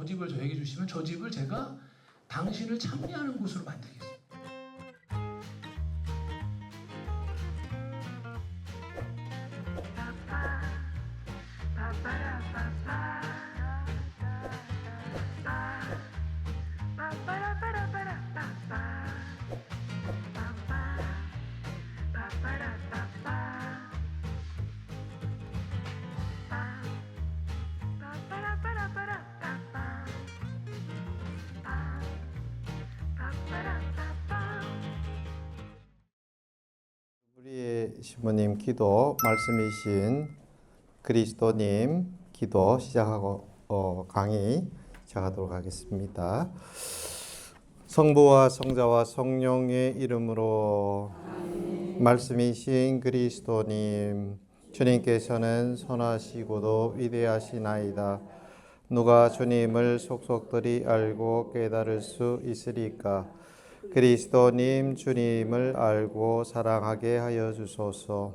저 집을 저에게 주시면 저 집을 제가 당신을 참여하는 곳으로 만들겠습니다. 우리의 신부님 기도 말씀이신 그리스도님 기도 시작하고 강의 시작하도록 하겠습니다. 성부와 성자와 성령의 이름으로 말씀이신 그리스도님 주님께서는 선하시고도 위대하시나이다. 누가 주님을 속속들이 알고 깨달을 수 있으리까? 그리스도님 주님을 알고 사랑하게 하여 주소서.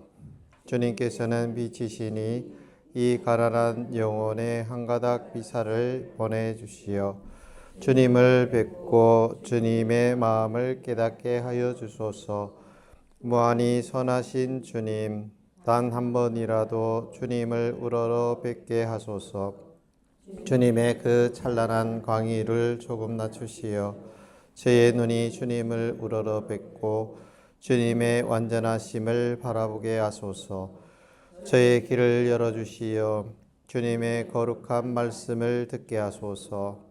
주님께서는 빛이시니 이 가난한 영혼에 한 가닥 비사를 보내주시어 주님을 뵙고 주님의 마음을 깨닫게 하여 주소서. 무한히 선하신 주님, 단 한 번이라도 주님을 우러러 뵙게 하소서. 주님의 그 찬란한 광의를 조금 낮추시어 저의 눈이 주님을 우러러 뵙고 주님의 완전하심을 바라보게 하소서. 저의 길을 열어주시어 주님의 거룩한 말씀을 듣게 하소서.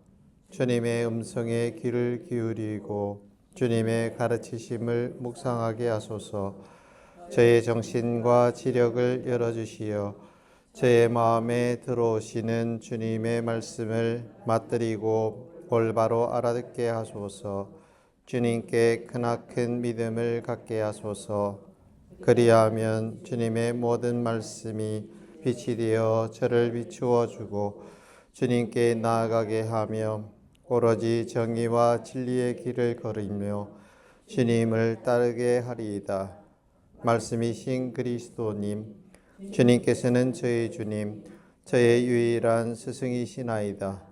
주님의 음성에 귀를 기울이고 주님의 가르치심을 묵상하게 하소서. 저의 정신과 지력을 열어주시어 저의 마음에 들어오시는 주님의 말씀을 맛들이고 올바로 알아듣게 하소서. 주님께 크나큰 믿음을 갖게 하소서. 그리하면 주님의 모든 말씀이 빛이 되어 저를 비추어 주고 주님께 나아가게 하며 오로지 정의와 진리의 길을 걸으며 주님을 따르게 하리이다. 말씀이신 그리스도님, 주님께서는 저의 주님, 저의 유일한 스승이시나이다.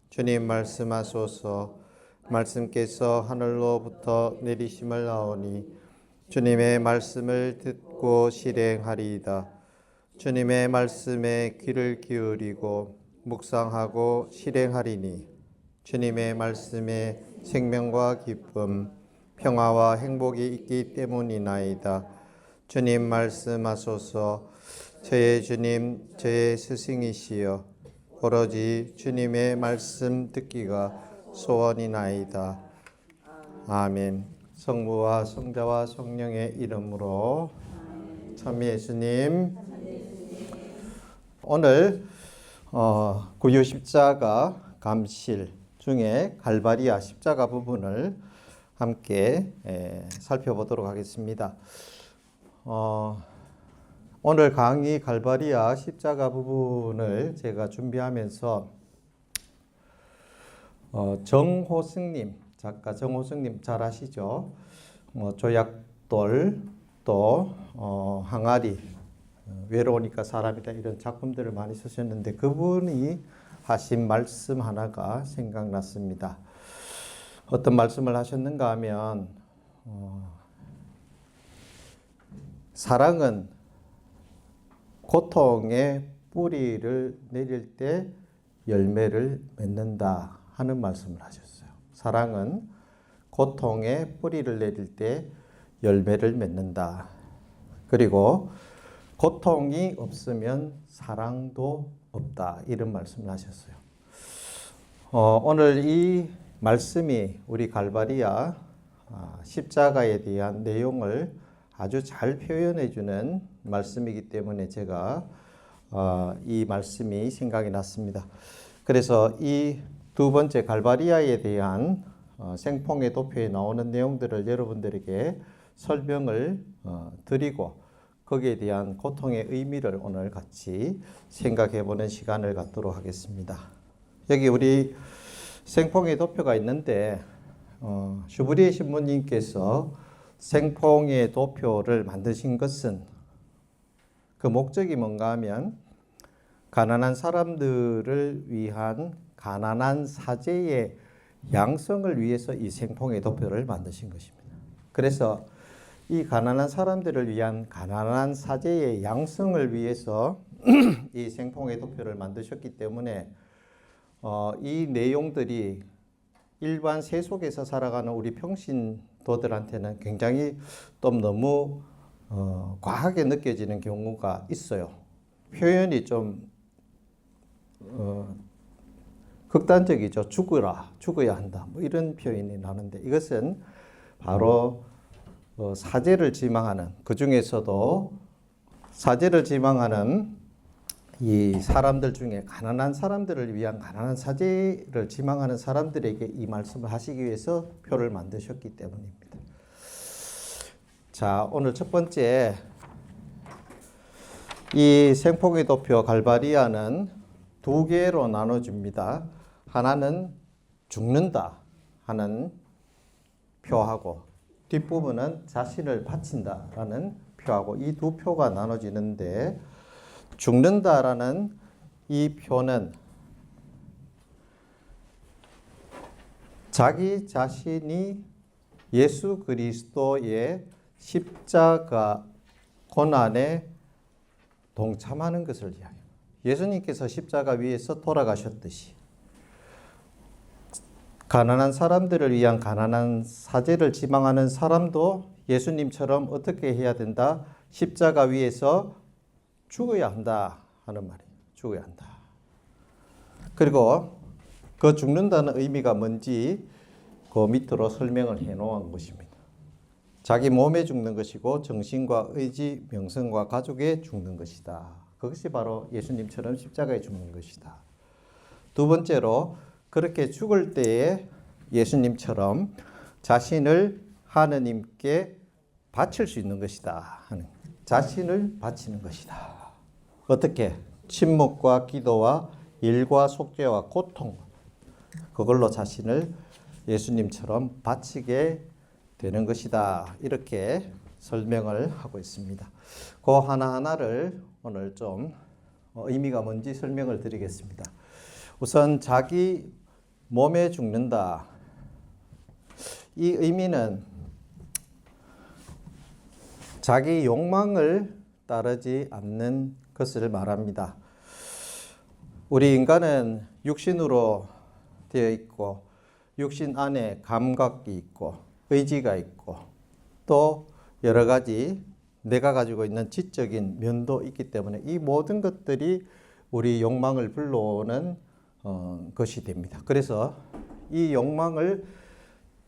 주님 말씀하소서. 말씀께서 하늘로부터 내리심을 나오니 주님의 말씀을 듣고 실행하리이다. 주님의 말씀에 귀를 기울이고 묵상하고 실행하리니 주님의 말씀에 생명과 기쁨, 평화와 행복이 있기 때문이나이다. 주님 말씀하소서. 저의 주님, 저의 스승이시여 오로지 주님의 말씀 듣기가 소원이나이다. 아멘. 성부와 성자와 성령의 이름으로. 참 예수님. 오늘 구유 십자가 감실 중에 갈바리아 십자가 부분을 함께 살펴보도록 하겠습니다. 오늘 강의 갈바리아 십자가 부분을 제가 준비하면서 정호승님, 작가 정호승님 잘 아시죠? 조약돌 또 항아리, 외로우니까 사람이다 이런 작품들을 많이 쓰셨는데 그분이 하신 말씀 하나가 생각났습니다. 어떤 말씀을 하셨는가 하면 사랑은 고통의 뿌리를 내릴 때 열매를 맺는다 하는 말씀을 하셨어요. 사랑은 고통의 뿌리를 내릴 때 열매를 맺는다. 그리고 고통이 없으면 사랑도 없다. 이런 말씀을 하셨어요. 오늘 이 말씀이 우리 갈바리아 십자가에 대한 내용을 아주 잘 표현해 주는 말씀이기 때문에 제가 이 말씀이 생각이 났습니다. 그래서 이 두 번째 갈바리아에 대한 생폭의 도표에 나오는 내용들을 여러분들에게 설명을 드리고 거기에 대한 고통의 의미를 오늘 같이 생각해 보는 시간을 갖도록 하겠습니다. 여기 우리 생폭의 도표가 있는데 슈브리에 신부님께서 생폭의 도표를 만드신 것은 그 목적이 뭔가 하면 가난한 사람들을 위한 가난한 사제의 양성을 위해서 이 생포의 도표를 만드신 것입니다. 그래서 이 가난한 사람들을 위한 가난한 사제의 양성을 위해서 이 생포의 도표를 만드셨기 때문에 이 내용들이 일반 세속에서 살아가는 우리 평신도들한테는 굉장히 좀 너무 과하게 느껴지는 경우가 있어요. 표현이 좀 극단적이죠. 죽어야 한다. 뭐 이런 표현이 나는데 이것은 바로 사제를 지망하는, 그 중에서도 사제를 지망하는 이 사람들 중에 가난한 사람들을 위한 가난한 사제를 지망하는 사람들에게 이 말씀을 하시기 위해서 표를 만드셨기 때문입니다. 자, 오늘 첫 번째 이 생포기 도표 갈바리아는 두 개로 나눠집니다. 하나는 죽는다 하는 표하고 뒷부분은 자신을 바친다라는 표하고 이 두 표가 나눠지는데 죽는다라는 이 표는 자기 자신이 예수 그리스도의 십자가 고난에 동참하는 것을 이야기합니다. 예수님께서 십자가 위에서 돌아가셨듯이 가난한 사람들을 위한 가난한 사제를 지망하는 사람도 예수님처럼 어떻게 해야 된다? 십자가 위에서 죽어야 한다 하는 말이에요. 죽어야 한다. 그리고 그 죽는다는 의미가 뭔지 그 밑으로 설명을 해 놓은 것입니다. 자기 몸에 죽는 것이고 정신과 의지, 명성과 가족에 죽는 것이다. 그것이 바로 예수님처럼 십자가에 죽는 것이다. 두 번째로 그렇게 죽을 때에 예수님처럼 자신을 하느님께 바칠 수 있는 것이다. 하는 자신을 바치는 것이다. 어떻게? 침묵과 기도와 일과 속죄와 고통, 그걸로 자신을 예수님처럼 바치게 되는 것이다. 이렇게 설명을 하고 있습니다. 그 하나하나를 오늘 좀 의미가 뭔지 설명을 드리겠습니다. 우선 자기 몸에 죽는다. 이 의미는 자기 욕망을 따르지 않는 것을 말합니다. 우리 인간은 육신으로 되어 있고 육신 안에 감각이 있고 의지가 있고 또 여러 가지 내가 가지고 있는 지적인 면도 있기 때문에 이 모든 것들이 우리 욕망을 불러오는 것이 됩니다. 그래서 이 욕망을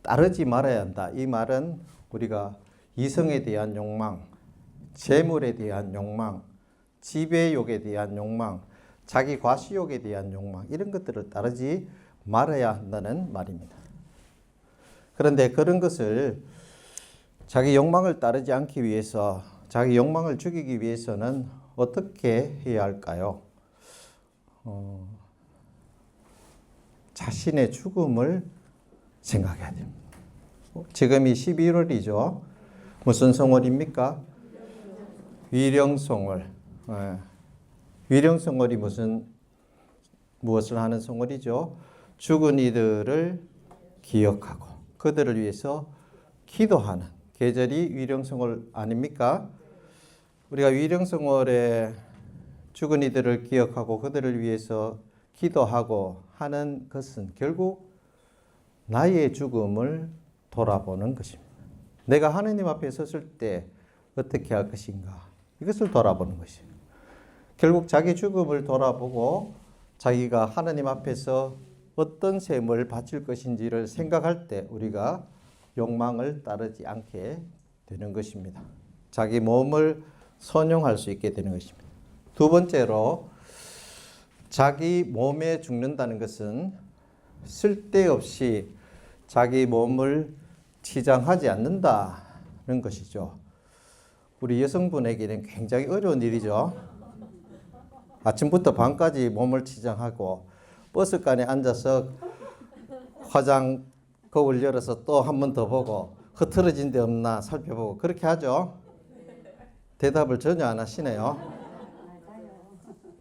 따르지 말아야 한다. 이 말은 우리가 이성에 대한 욕망, 재물에 대한 욕망, 지배욕에 대한 욕망, 자기 과시욕에 대한 욕망 이런 것들을 따르지 말아야 한다는 말입니다. 그런데 그런 것을 자기 욕망을 따르지 않기 위해서 자기 욕망을 죽이기 위해서는 어떻게 해야 할까요? 자신의 죽음을 생각해야 됩니다. 지금이 11월이죠. 무슨 성월입니까? 위령성월. 위령성월이 무엇을 하는 성월이죠? 죽은 이들을 기억하고 그들을 위해서 기도하는 계절이 위령성월 아닙니까? 우리가 위령성월에 죽은 이들을 기억하고 그들을 위해서 기도하고 하는 것은 결국 나의 죽음을 돌아보는 것입니다. 내가 하느님 앞에 섰을 때 어떻게 할 것인가? 이것을 돌아보는 것이에요. 결국 자기 죽음을 돌아보고 자기가 하느님 앞에서 어떤 셈을 바칠 것인지를 생각할 때 우리가 욕망을 따르지 않게 되는 것입니다. 자기 몸을 선용할 수 있게 되는 것입니다. 두 번째로 자기 몸에 죽는다는 것은 쓸데없이 자기 몸을 치장하지 않는다는 것이죠. 우리 여성분에게는 굉장히 어려운 일이죠. 아침부터 밤까지 몸을 치장하고 버스간에 앉아서 화장 거울 열어서 또 한 번 더 보고 흐트러진 데 없나 살펴보고 그렇게 하죠. 대답을 전혀 안 하시네요.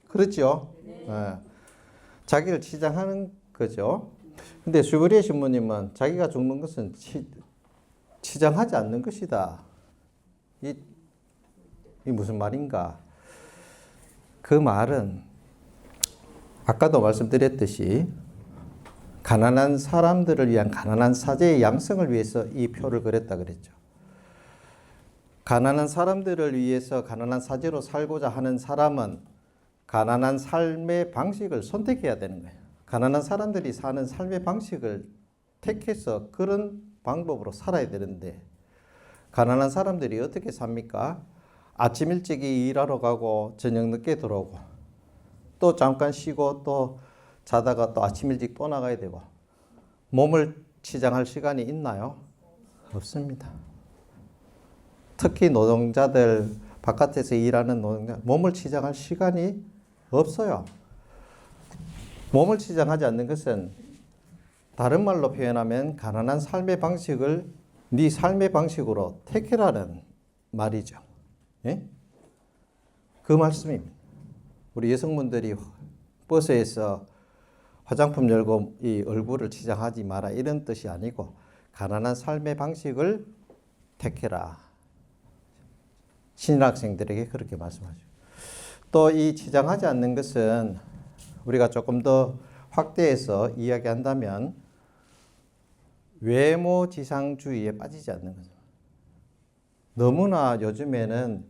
그렇죠? 네. 자기를 치장하는 그죠? 근데 슈브리에 신부님은 자기가 죽는 것은 치장하지 않는 것이다. 이 무슨 말인가? 그 말은 아까도 말씀드렸듯이 가난한 사람들을 위한 가난한 사제의 양성을 위해서 이 표를 그렸다 그랬죠. 가난한 사람들을 위해서 가난한 사제로 살고자 하는 사람은 가난한 삶의 방식을 선택해야 되는 거예요. 가난한 사람들이 사는 삶의 방식을 택해서 그런 방법으로 살아야 되는데 가난한 사람들이 어떻게 삽니까? 아침 일찍이 일하러 가고 저녁 늦게 들어오고 또 잠깐 쉬고 또 자다가 또 아침 일찍 또 나가야 되고 몸을 치장할 시간이 있나요? 없습니다. 특히 노동자들, 바깥에서 일하는 노동자, 몸을 치장할 시간이 없어요. 몸을 치장하지 않는 것은 다른 말로 표현하면 가난한 삶의 방식을 네 삶의 방식으로 택해라는 말이죠. 예? 그 말씀입니다. 우리 여성분들이 버스에서 화장품 열고 이 얼굴을 치장하지 마라 이런 뜻이 아니고 가난한 삶의 방식을 택해라. 신학생들에게 그렇게 말씀하죠. 또 이 치장하지 않는 것은 우리가 조금 더 확대해서 이야기한다면 외모 지상주의에 빠지지 않는 거죠. 너무나 요즘에는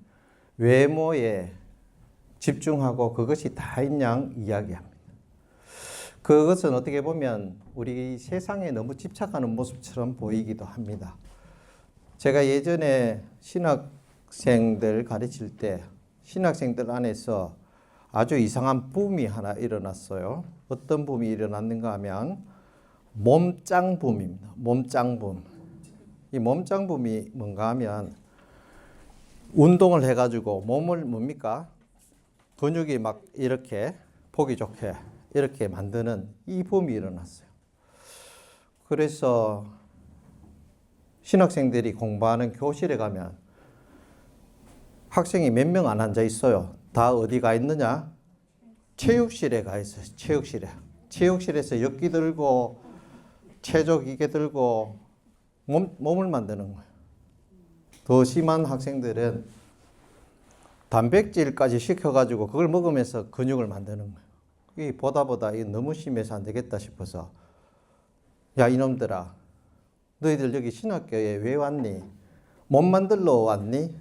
외모에 집중하고 그것이 다인 양 이야기합니다. 그것은 어떻게 보면 우리 세상에 너무 집착하는 모습처럼 보이기도 합니다. 제가 예전에 신학생들 가르칠 때 신학생들 안에서 아주 이상한 붐이 하나 일어났어요. 어떤 붐이 일어났는가 하면 몸짱붐입니다. 몸짱붐. 이 몸짱붐이 뭔가 하면 운동을 해가지고 몸을 뭡니까? 근육이 막 이렇게 보기 좋게 이렇게 만드는 이 붐이 일어났어요. 그래서 신학생들이 공부하는 교실에 가면 학생이 몇 명 안 앉아 있어요. 다 어디 가 있느냐? 체육실에 가 있어요. 체육실에. 체육실에서 역기 들고 체조 기계 들고 몸을 만드는 거예요. 더 심한 학생들은 단백질까지 시켜가지고 그걸 먹으면서 근육을 만드는 거예요. 이 보다 이 너무 심해서 안 되겠다 싶어서 야 이놈들아 너희들 여기 신학교에 왜 왔니? 몸 만들러 왔니?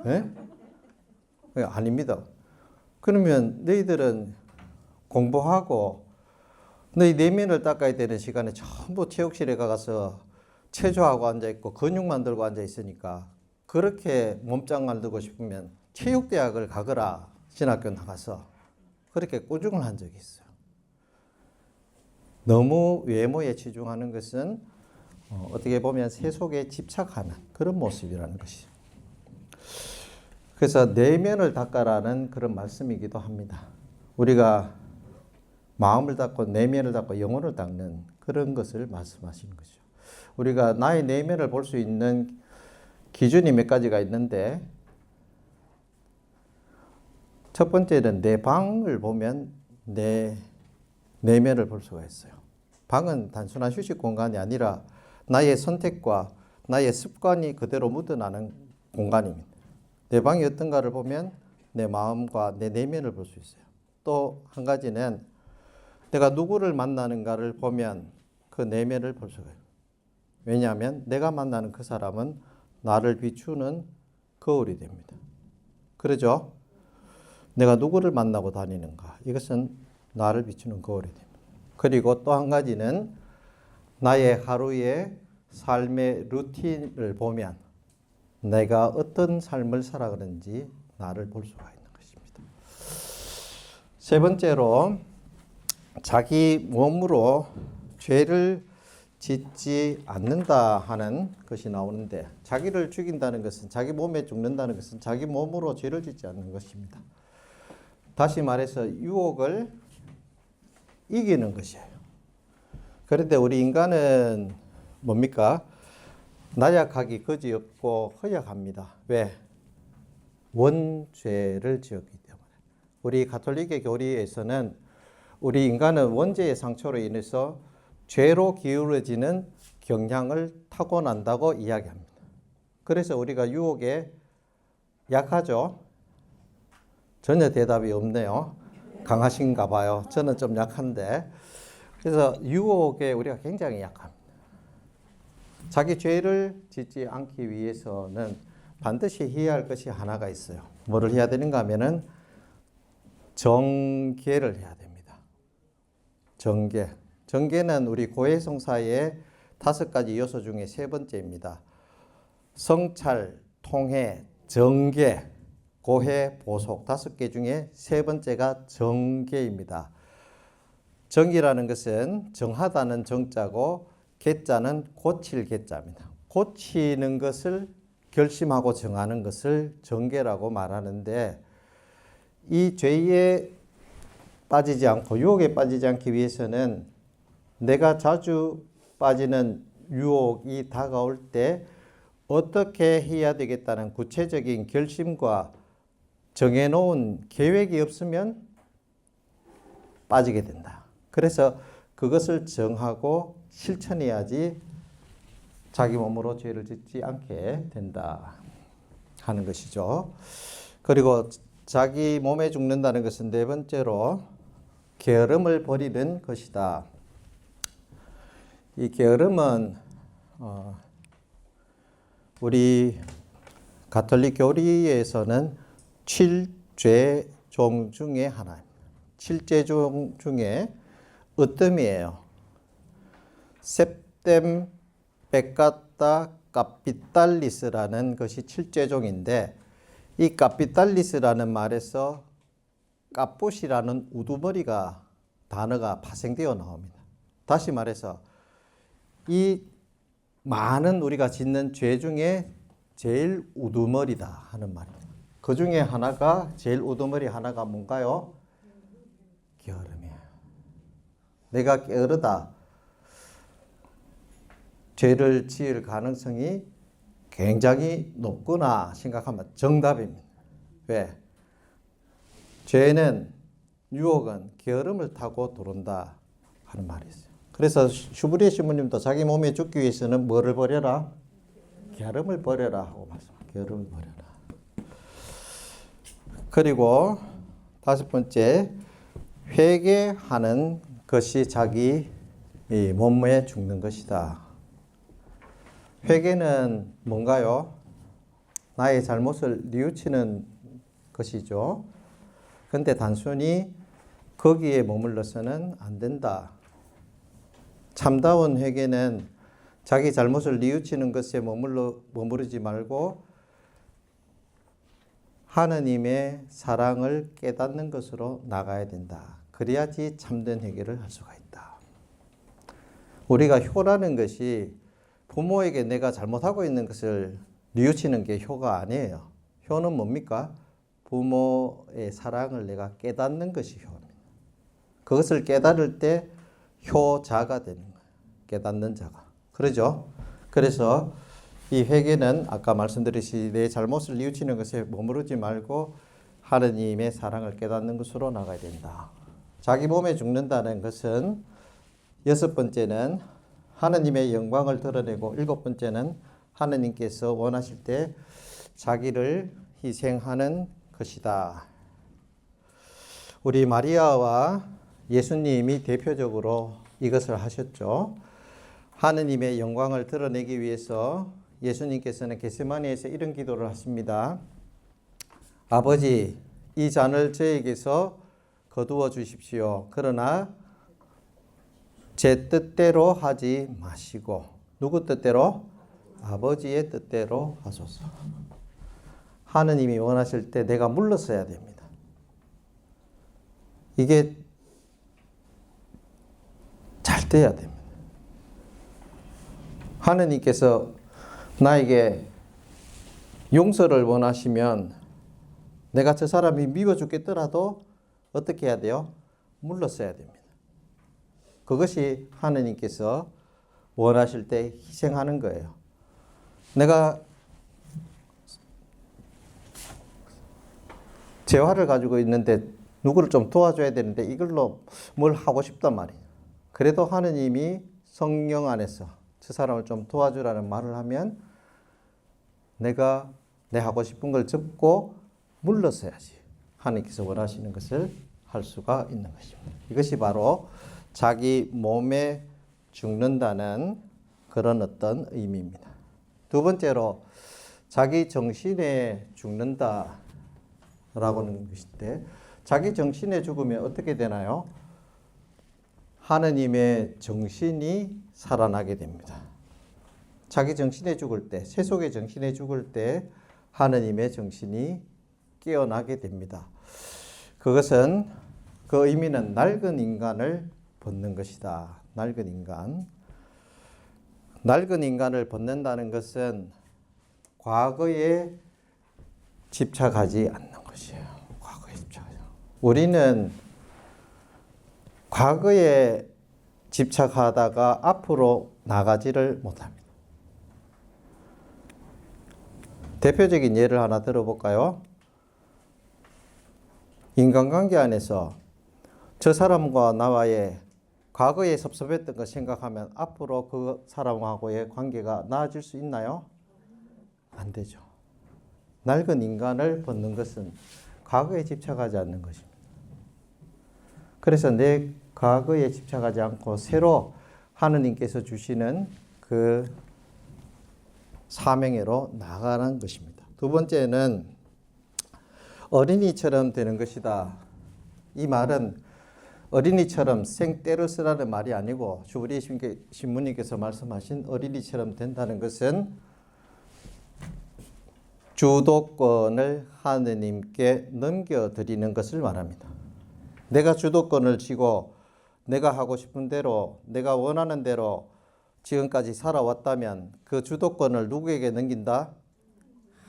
예? 아닙니다. 그러면 너희들은 공부하고 너희 내면을 닦아야 되는 시간에 전부 체육실에 가서 체조하고 앉아있고 근육 만들고 앉아있으니까 그렇게 몸짱 만들고 싶으면 체육대학을 가거라. 신학교 나가서 그렇게 꾸중을 한 적이 있어요. 너무 외모에 치중하는 것은 어떻게 보면 세속에 집착하는 그런 모습이라는 것이죠. 그래서 내면을 닦아라는 그런 말씀이기도 합니다. 우리가 마음을 닦고 내면을 닦고 영혼을 닦는 그런 것을 말씀하시는 거죠. 우리가 나의 내면을 볼 수 있는 기준이 몇 가지가 있는데 첫 번째는 내 방을 보면 내 내면을 볼 수가 있어요. 방은 단순한 휴식 공간이 아니라 나의 선택과 나의 습관이 그대로 묻어나는 공간입니다. 내 방이 어떤가를 보면 내 마음과 내 내면을 볼 수 있어요. 또 한 가지는 내가 누구를 만나는가를 보면 그 내면을 볼 수가 있어요. 왜냐하면 내가 만나는 그 사람은 나를 비추는 거울이 됩니다. 그러죠? 내가 누구를 만나고 다니는가 이것은 나를 비추는 거울이 됩니다. 그리고 또 한 가지는 나의 하루의 삶의 루틴을 보면 내가 어떤 삶을 살아가는지 나를 볼 수가 있는 것입니다. 세 번째로 자기 몸으로 죄를 짓지 않는다 하는 것이 나오는데 자기를 죽인다는 것은 자기 몸에 죽는다는 것은 자기 몸으로 죄를 짓지 않는 것입니다. 다시 말해서 유혹을 이기는 것이에요. 그런데 우리 인간은 뭡니까? 나약하기 그지없고 허약합니다. 왜? 원죄를 지었기 때문에. 우리 가톨릭의 교리에서는 우리 인간은 원죄의 상처로 인해서 죄로 기울어지는 경향을 타고난다고 이야기합니다. 그래서 우리가 유혹에 약하죠? 전혀 대답이 없네요. 강하신가 봐요. 저는 좀 약한데. 그래서 유혹에 우리가 굉장히 약합니다. 자기 죄를 짓지 않기 위해서는 반드시 해야 할 것이 하나가 있어요. 뭐를 해야 되는가 하면은 정죄를 해야 됩니다. 정죄. 정죄는 우리 고해성사의 5가지 요소 중에 3번째입니다. 성찰, 통해, 정죄, 고해, 보속 5개 중에 3번째가 정죄입니다. 정이라는 것은 정하다는 정자고 개자는 고칠 개자입니다. 고치는 것을 결심하고 정하는 것을 정죄라고 말하는데 이 죄에 빠지지 않고 유혹에 빠지지 않기 위해서는 내가 자주 빠지는 유혹이 다가올 때 어떻게 해야 되겠다는 구체적인 결심과 정해놓은 계획이 없으면 빠지게 된다. 그래서 그것을 정하고 실천해야지 자기 몸으로 죄를 짓지 않게 된다 하는 것이죠. 그리고 자기 몸에 죽는다는 것은 4번째로 게으름을 버리는 것이다. 이 게으름은 우리 가톨릭 교리에서는 7죄종 중에 하나입니다. 7죄종 중에 으뜸이에요. 셉템 베카타 카피탈리스라는 것이 7죄종인데 이 카피탈리스라는 말에서 까뿌시라는 우두머리가 단어가 파생되어 나옵니다. 다시 말해서 이 많은 우리가 짓는 죄 중에 제일 우두머리다 하는 말입니다. 그 중에 하나가 제일 우두머리 하나가 뭔가요? 게으름이에요. 내가 게으르다. 죄를 지을 가능성이 굉장히 높구나 생각하면 정답입니다. 왜? 죄는 유혹은 게으름을 타고 들어온다 하는 말이 있어요. 그래서 슈브리에 신부님도 자기 몸에 죽기 위해서는 뭐를 버려라? 게으름을 버려라 하고 말씀합니다. 게으름을 버려라. 그리고 5번째 회개하는 것이 자기 몸에 죽는 것이다. 회개는 뭔가요? 나의 잘못을 뉘우치는 것이죠. 그런데 단순히 거기에 머물러서는 안 된다. 참다운 회개는 자기 잘못을 뉘우치는 것에 머무르지 말고 하느님의 사랑을 깨닫는 것으로 나가야 된다. 그래야지 참된 회개를 할 수가 있다. 우리가 효라는 것이 부모에게 내가 잘못하고 있는 것을 뉘우치는 게 효가 아니에요. 효는 뭡니까? 부모의 사랑을 내가 깨닫는 것이 효입니다. 그것을 깨달을 때 효자가 되는 거예요. 깨닫는 자가. 그러죠? 그래서 이 회개는 아까 말씀드렸듯이 내 잘못을 뉘우치는 것에 머무르지 말고 하느님의 사랑을 깨닫는 것으로 나가야 된다. 자기 몸에 죽는다는 것은 6번째는 하느님의 영광을 드러내고 7번째는 하느님께서 원하실 때 자기를 희생하는 것이다. 우리 마리아와 예수님이 대표적으로 이것을 하셨죠. 하느님의 영광을 드러내기 위해서 예수님께서는 겟세마네에서 이런 기도를 하십니다. 아버지, 이 잔을 저에게서 거두어 주십시오. 그러나 제 뜻대로 하지 마시고 누구 뜻대로? 아버지의 뜻대로 하소서. 하느님이 원하실 때 내가 물러서야 됩니다. 이게 잘 돼야 됩니다. 하느님께서 나에게 용서를 원하시면 내가 저 사람이 미워 죽겠더라도 어떻게 해야 돼요? 물러서야 됩니다. 그것이 하느님께서 원하실 때 희생하는 거예요. 내가 재화를 가지고 있는데 누구를 좀 도와줘야 되는데 이걸로 뭘 하고 싶단 말이에요. 그래도 하느님이 성령 안에서 저 사람을 좀 도와주라는 말을 하면 내가 내 하고 싶은 걸 접고 물러서야지 하느님께서 원하시는 것을 할 수가 있는 것입니다. 이것이 바로 자기 몸에 죽는다는 그런 어떤 의미입니다. 두 번째로 자기 정신에 죽는다라고 하는 것인데, 자기 정신에 죽으면 어떻게 되나요? 하느님의 정신이 살아나게 됩니다. 자기 정신에 죽을 때, 세속의 정신에 죽을 때 하느님의 정신이 깨어나게 됩니다. 그것은 그 의미는 낡은 인간을 벗는 것이다. 낡은 인간. 낡은 인간을 벗는다는 것은 과거에 집착하지 않는 것이에요. 과거에 집착하지 않는. 우리는 과거에 집착하다가 앞으로 나가지를 못합니다. 대표적인 예를 하나 들어볼까요? 인간관계 안에서 저 사람과 나와의 과거에 섭섭했던 거 생각하면 앞으로 그 사람하고의 관계가 나아질 수 있나요? 안 되죠. 낡은 인간을 벗는 것은 과거에 집착하지 않는 것입니다. 그래서 내 과거에 집착하지 않고 새로 하느님께서 주시는 그 사명으로 나아가는 것입니다. 두 번째는 어린이처럼 되는 것이다. 이 말은 어린이처럼 생떼를 쓰라는 말이 아니고 주부리 신부님께서 말씀하신 어린이처럼 된다는 것은 주도권을 하느님께 넘겨드리는 것을 말합니다. 내가 주도권을 쥐고 내가 하고 싶은 대로 내가 원하는 대로 지금까지 살아왔다면 그 주도권을 누구에게 넘긴다?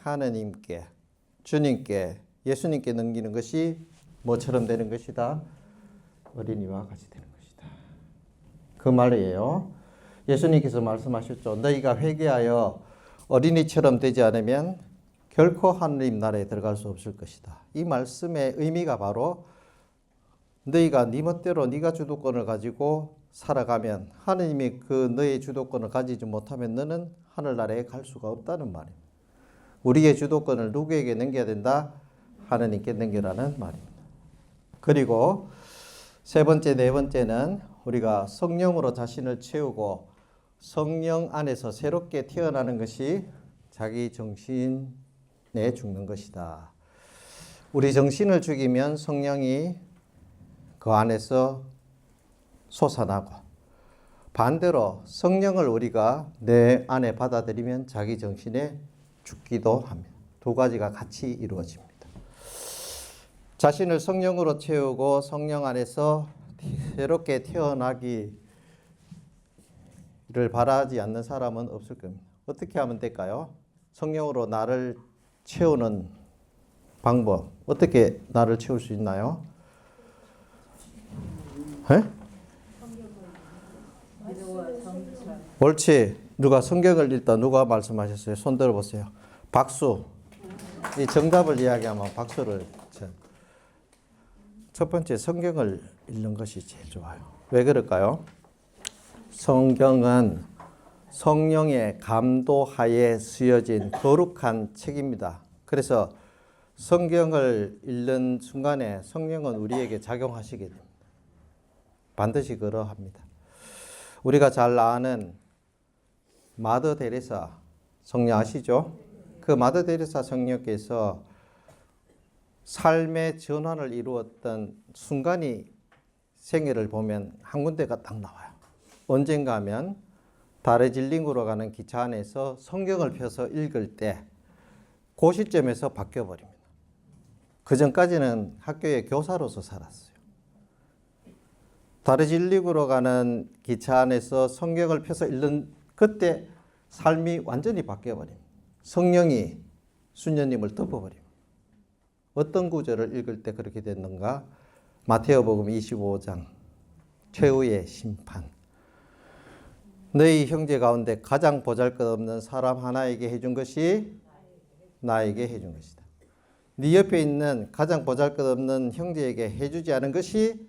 하느님께, 주님께, 예수님께 넘기는 것이 뭐처럼 되는 것이다? 어린이와 같이 되는 것이다. 그 말이에요. 예수님께서 말씀하셨죠. 너희가 회개하여 어린이처럼 되지 않으면 결코 하느님 나라에 들어갈 수 없을 것이다. 이 말씀의 의미가 바로 너희가 네 멋대로 네가 주도권을 가지고 살아가면 하느님이 그 너의 주도권을 가지지 못하면 너는 하늘나라에 갈 수가 없다는 말입니다. 우리의 주도권을 누구에게 넘겨야 된다? 하느님께 넘기라는 말입니다. 그리고 세 번째, 네 번째는 우리가 성령으로 자신을 채우고 성령 안에서 새롭게 태어나는 것이 자기 정신에 죽는 것이다. 우리 정신을 죽이면 성령이 그 안에서 솟아나고 반대로 성령을 우리가 내 안에 받아들이면 자기 정신에 죽기도 합니다. 두 가지가 같이 이루어집니다. 자신을 성령으로 채우고 성령 안에서 새롭게 태어나기를 바라지 않는 사람은 없을 겁니다. 어떻게 하면 될까요? 성령으로 나를 채우는 방법, 어떻게 나를 채울 수 있나요? 에? 옳지. 누가 성경을 읽다 누가 말씀하셨어요? 손 들어보세요. 박수. 이 정답을 이야기하면 박수를 쳐. 첫 번째 성경을 읽는 것이 제일 좋아요. 왜 그럴까요? 성경은 성령의 감도하에 쓰여진 거룩한 책입니다. 그래서 성경을 읽는 순간에 성령은 우리에게 작용하시게 됩니다. 반드시 그러합니다. 우리가 잘 아는 마더 데레사 성녀 아시죠? 그 마더 데레사 성녀께서 삶의 전환을 이루었던 순간이 생애를 보면 한 군데가 딱 나와요. 언젠가 하면 다르질링으로 가는 기차 안에서 성경을 펴서 읽을 때 그 시점에서 바뀌어버립니다. 그 전까지는 학교의 교사로서 살았어요. 다르질링으로 가는 기차 안에서 성경을 펴서 읽는 그때 삶이 완전히 바뀌어버립니다. 성령이 수녀님을 덮어버립니다. 어떤 구절을 읽을 때 그렇게 됐는가? 마태오복음 25장 최후의 심판. 너희 형제 가운데 가장 보잘것없는 사람 하나에게 해준 것이 나에게 해준 것이다. 네 옆에 있는 가장 보잘것없는 형제에게 해주지 않은 것이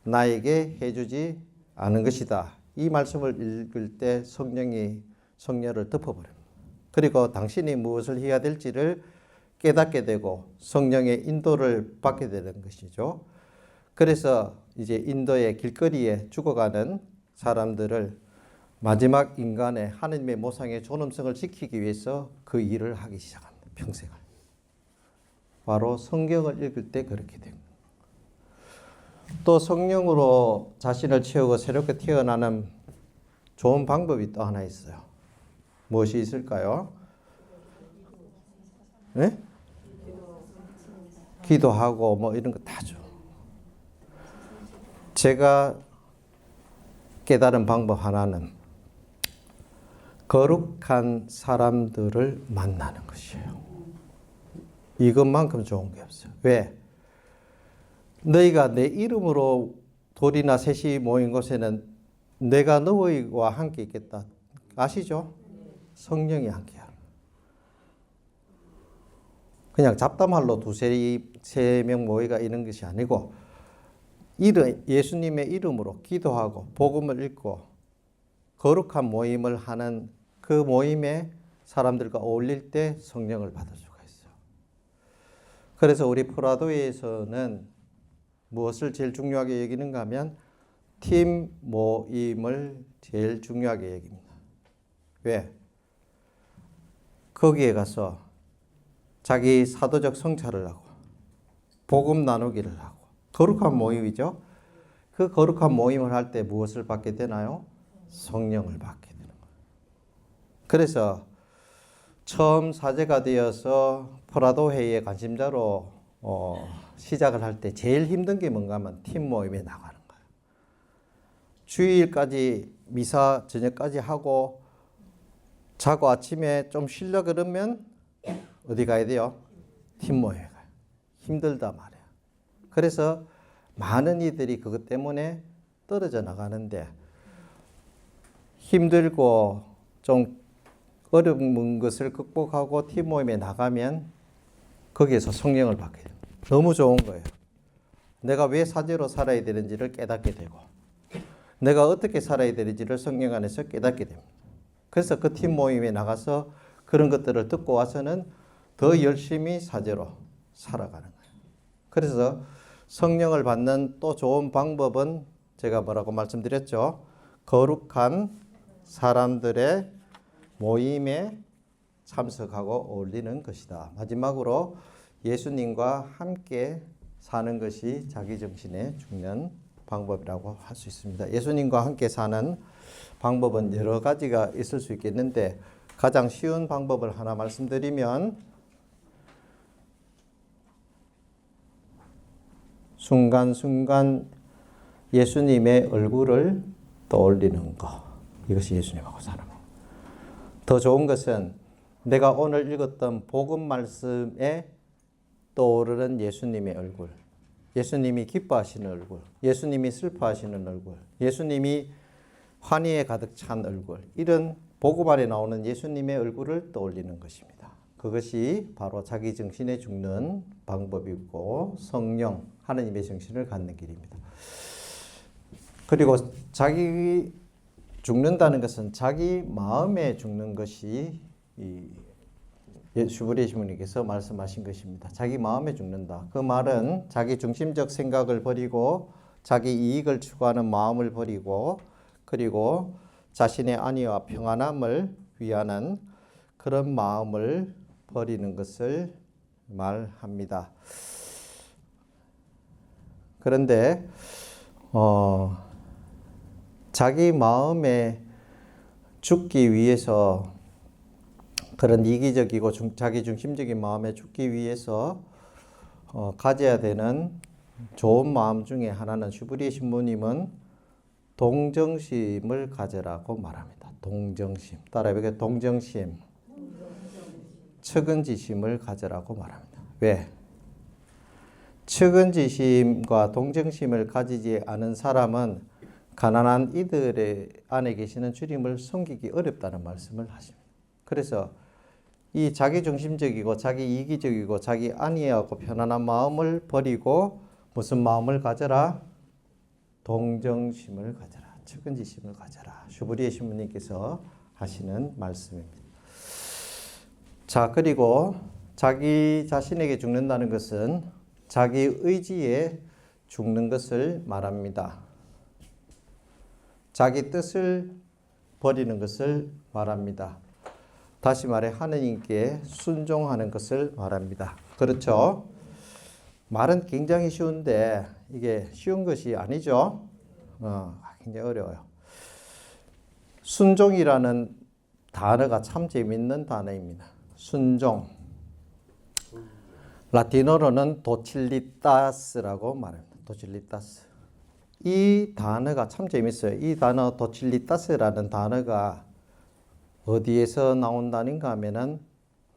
나에게 해주지 않은 것이다. 이 말씀을 읽을 때 성령이 성녀를 덮어버립니다. 그리고 당신이 무엇을 해야 될지를 깨닫게 되고 성령의 인도를 받게 되는 것이죠. 그래서 이제 인도의 길거리에 죽어가는 사람들을 마지막 인간의 하느님의 모상의 존엄성을 지키기 위해서 그 일을 하기 시작합니다. 평생을. 바로 성경을 읽을 때 그렇게 됩니다. 또 성령으로 자신을 채우고 새롭게 태어나는 좋은 방법이 또 하나 있어요. 무엇이 있을까요? 네? 기도하고 뭐 이런 거 다죠. 제가 깨달은 방법 하나는 거룩한 사람들을 만나는 것이에요. 이것만큼 좋은 게 없어요. 왜? 너희가 내 이름으로 돌이나 셋이 모인 곳에는 내가 너희와 함께 있겠다. 아시죠? 성령이 함께하는. 그냥 잡담할로 두세 명 모이가 있는 것이 아니고 예수님의 이름으로 기도하고 복음을 읽고 거룩한 모임을 하는 그 모임에 사람들과 어울릴 때 성령을 받을 수가 있어요. 그래서 우리 포라도에서는 무엇을 제일 중요하게 여기는가 하면 팀 모임을 제일 중요하게 여깁니다. 왜? 거기에 가서 자기 사도적 성찰을 하고 복음 나누기를 하고 거룩한 모임이죠. 그 거룩한 모임을 할 때 무엇을 받게 되나요? 성령을 받게 되는 거예요. 그래서 처음 사제가 되어서 포라도 회의의 관심자로 시작을 할 때 제일 힘든 게 뭔가 하면 팀 모임에 나가는 거예요. 주일까지 미사 저녁까지 하고 자고 아침에 좀 쉬려 그러면 어디 가야 돼요? 팀 모임에 가요. 힘들다 말이에요. 그래서 많은 이들이 그것 때문에 떨어져 나가는데 힘들고 좀 어려운 것을 극복하고 팀 모임에 나가면 거기에서 성령을 받게 돼요. 너무 좋은 거예요. 내가 왜 사제로 살아야 되는지를 깨닫게 되고 내가 어떻게 살아야 되는지를 성령 안에서 깨닫게 됩니다. 그래서 그 팀 모임에 나가서 그런 것들을 듣고 와서는 더 열심히 사제로 살아가는 거예요. 그래서 성령을 받는 또 좋은 방법은 제가 뭐라고 말씀드렸죠? 거룩한 사람들의 모임에 참석하고 어울리는 것이다. 마지막으로 예수님과 함께 사는 것이 자기 정신에 죽는 방법이라고 할 수 있습니다. 예수님과 함께 사는 방법은 여러 가지가 있을 수 있겠는데 가장 쉬운 방법을 하나 말씀드리면 순간순간 예수님의 얼굴을 떠올리는 것. 이것이 예수님하고 사는 것. 더 좋은 것은 내가 오늘 읽었던 복음 말씀에 떠오르는 예수님의 얼굴. 예수님이 기뻐하시는 얼굴. 예수님이 슬퍼하시는 얼굴. 예수님이 환희에 가득 찬 얼굴. 이런 복음 안에 나오는 예수님의 얼굴을 떠올리는 것입니다. 그것이 바로 자기 정신에 죽는 방법이고 성령, 하느님의 정신을 갖는 길입니다. 그리고 자기 죽는다는 것은 자기 마음에 죽는 것이 슈브리에 신부님께서 말씀하신 것입니다. 자기 마음에 죽는다. 그 말은 자기 중심적 생각을 버리고 자기 이익을 추구하는 마음을 버리고 그리고 자신의 안위와 평안함을 위하는 그런 마음을 버리는 것을 말합니다. 그런데 자기 마음에 죽기 위해서 그런 이기적이고 자기 중심적인 마음에 죽기 위해서 가져야 되는 좋은 마음 중에 하나는 슈브리에 신부님은 동정심을 가져라고 말합니다. 동정심. 따라해보게 동정심. 측은지심을 가져라고 말합니다. 왜? 측은지심과 동정심을 가지지 않은 사람은 가난한 이들의 안에 계시는 주님을 섬기기 어렵다는 말씀을 하십니다. 그래서 이 자기중심적이고 자기 이기적이고 자기 안위하고 편안한 마음을 버리고 무슨 마음을 가져라? 동정심을 가져라. 측은지심을 가져라. 슈브리에 신부님께서 하시는 말씀입니다. 자, 그리고 자기 자신에게 죽는다는 것은 자기 의지에 죽는 것을 말합니다. 자기 뜻을 버리는 것을 말합니다. 다시 말해 하느님께 순종하는 것을 말합니다. 그렇죠? 말은 굉장히 쉬운데 이게 쉬운 것이 아니죠. 굉장히 어려워요. 순종이라는 단어가 참 재밌는 단어입니다. 순종. 라틴어로는 도칠리타스라고 말합니다. 도칠리타스. 이 단어가 참 재밌어요. 이 단어 도칠리타스라는 단어가 어디에서 나온다는가 하면은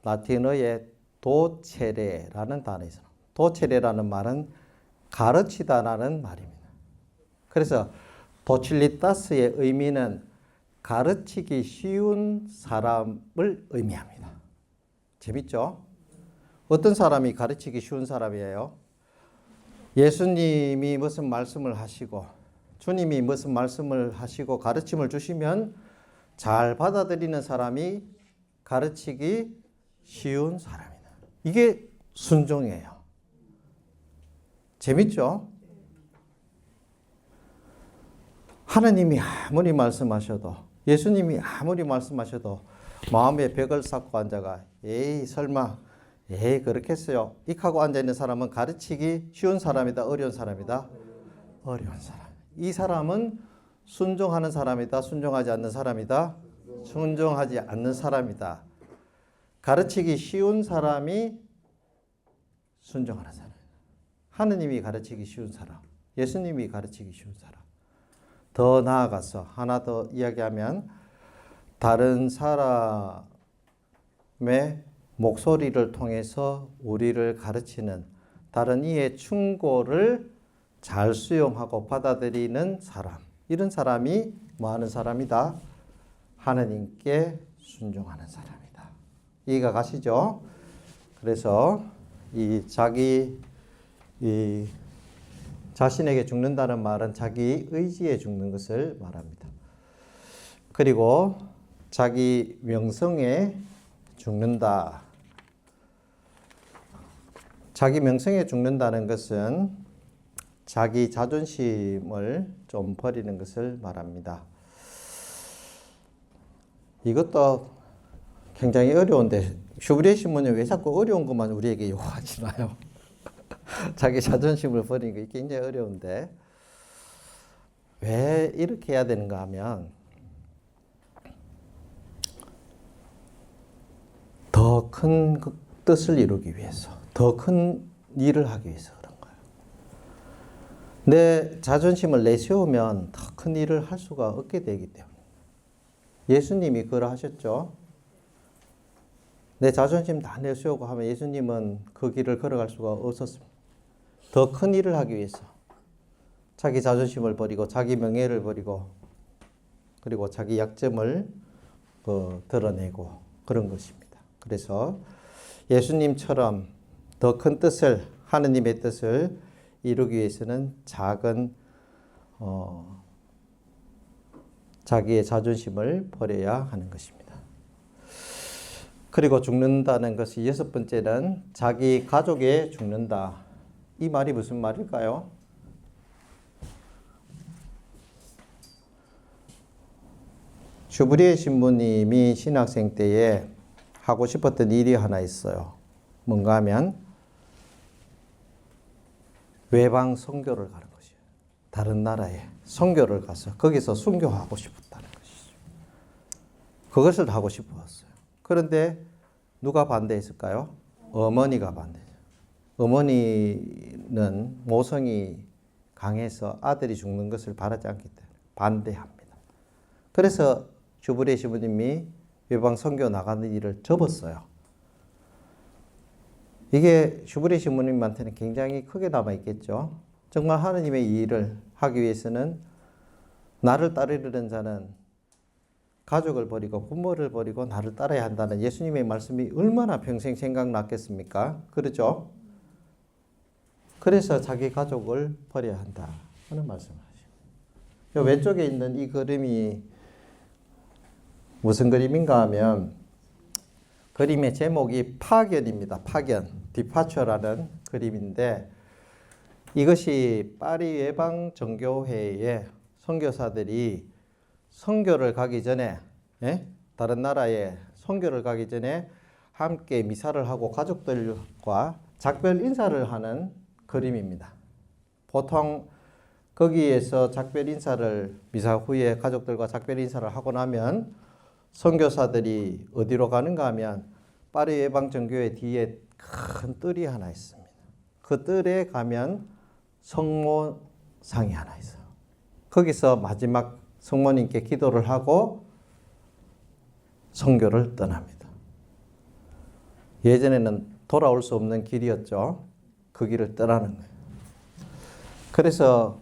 라틴어의 도체레라는 단어에서 도체레라는 말은 가르치다라는 말입니다. 그래서 도칠리타스의 의미는 가르치기 쉬운 사람을 의미합니다. 재밌죠? 어떤 사람이 가르치기 쉬운 사람이에요? 예수님이 무슨 말씀을 하시고 주님이 무슨 말씀을 하시고 가르침을 주시면 잘 받아들이는 사람이 가르치기 쉬운 사람이다. 이게 순종이에요. 재밌죠? 하나님이 아무리 말씀하셔도 예수님이 아무리 말씀하셔도 마음에 벽을 쌓고 앉아가 에이 설마 에이 그렇겠어요. 익하고 앉아있는 사람은 가르치기 쉬운 사람이다. 어려운 사람이다. 어려운 사람. 이 사람은 순종하는 사람이다. 순종하지 않는 사람이다. 순종하지 않는 사람이다. 가르치기 쉬운 사람이 순종하는 사람. 하느님이 가르치기 쉬운 사람. 예수님이 가르치기 쉬운 사람. 더 나아가서 하나 더 이야기하면 다른 사람의 목소리를 통해서 우리를 가르치는 다른 이의 충고를 잘 수용하고 받아들이는 사람. 이런 사람이 뭐 하는 사람이다? 하나님께 순종하는 사람이다. 이해가 가시죠? 그래서 이 자신에게 죽는다는 말은 자기 의지에 죽는 것을 말합니다. 그리고 자기 명성에 죽는다. 자기 명성에 죽는다는 것은 자기 자존심을 좀 버리는 것을 말합니다. 이것도 굉장히 어려운데 슈브리에 신부님 왜 자꾸 어려운 것만 우리에게 요구하시나요? 자기 자존심을 버리는 게 굉장히 어려운데 왜 이렇게 해야 되는가 하면 더 큰 뜻을 이루기 위해서, 더 큰 일을 하기 위해서 그런 거예요. 내 자존심을 내세우면 더 큰 일을 할 수가 없게 되기 때문에. 예수님이 그걸 하셨죠. 내 자존심 다 내세우고 하면 예수님은 그 길을 걸어갈 수가 없었습니다. 더 큰 일을 하기 위해서 자기 자존심을 버리고 자기 명예를 버리고 그리고 자기 약점을 드러내고 그런 것입니다. 그래서 예수님처럼 더 큰 뜻을 하느님의 뜻을 이루기 위해서는 작은 자기의 자존심을 버려야 하는 것입니다. 그리고 죽는다는 것이 여섯 번째는 자기 가족에 죽는다. 이 말이 무슨 말일까요? 슈브리에 신부님이 신학생 때에 하고 싶었던 일이 하나 있어요. 뭔가 하면 외방 선교를 가는 것이에요. 다른 나라에 선교를 가서 거기서 순교하고 싶었다는 것이죠. 그것을 하고 싶었어요. 그런데 누가 반대했을까요? 어머니가 반대했어요. 어머니는 모성이 강해서 아들이 죽는 것을 바라지 않기 때문에 반대합니다. 그래서 슈브리에 신부님이 외방 선교 나가는 일을 접었어요. 이게 슈브리에 신부님한테는 굉장히 크게 남아있겠죠. 정말 하느님의 이 일을 하기 위해서는 나를 따르려는 자는 가족을 버리고 부모를 버리고 나를 따라야 한다는 예수님의 말씀이 얼마나 평생 생각났겠습니까? 그렇죠? 그래서 자기 가족을 버려야 한다 하는 말씀을 하십니다. 왼쪽에 있는 이 그림이 무슨 그림인가 하면 그림의 제목이 파견입니다. 파견, 디파처라는 그림인데 이것이 파리 예방정교회의 선교사들이 선교를 가기 전에 다른 나라에 선교를 가기 전에 함께 미사를 하고 가족들과 작별 인사를 하는 그림입니다. 보통 거기에서 작별 인사를 미사 후에 가족들과 작별 인사를 하고 나면 선교사들이 어디로 가는가 하면 파리 예방정교회 뒤에 큰 뜰이 하나 있습니다. 그 뜰에 가면 성모상이 하나 있어요. 거기서 마지막 성모님께 기도를 하고 선교를 떠납니다. 예전에는 돌아올 수 없는 길이었죠. 그 길을 떠나는 거예요. 그래서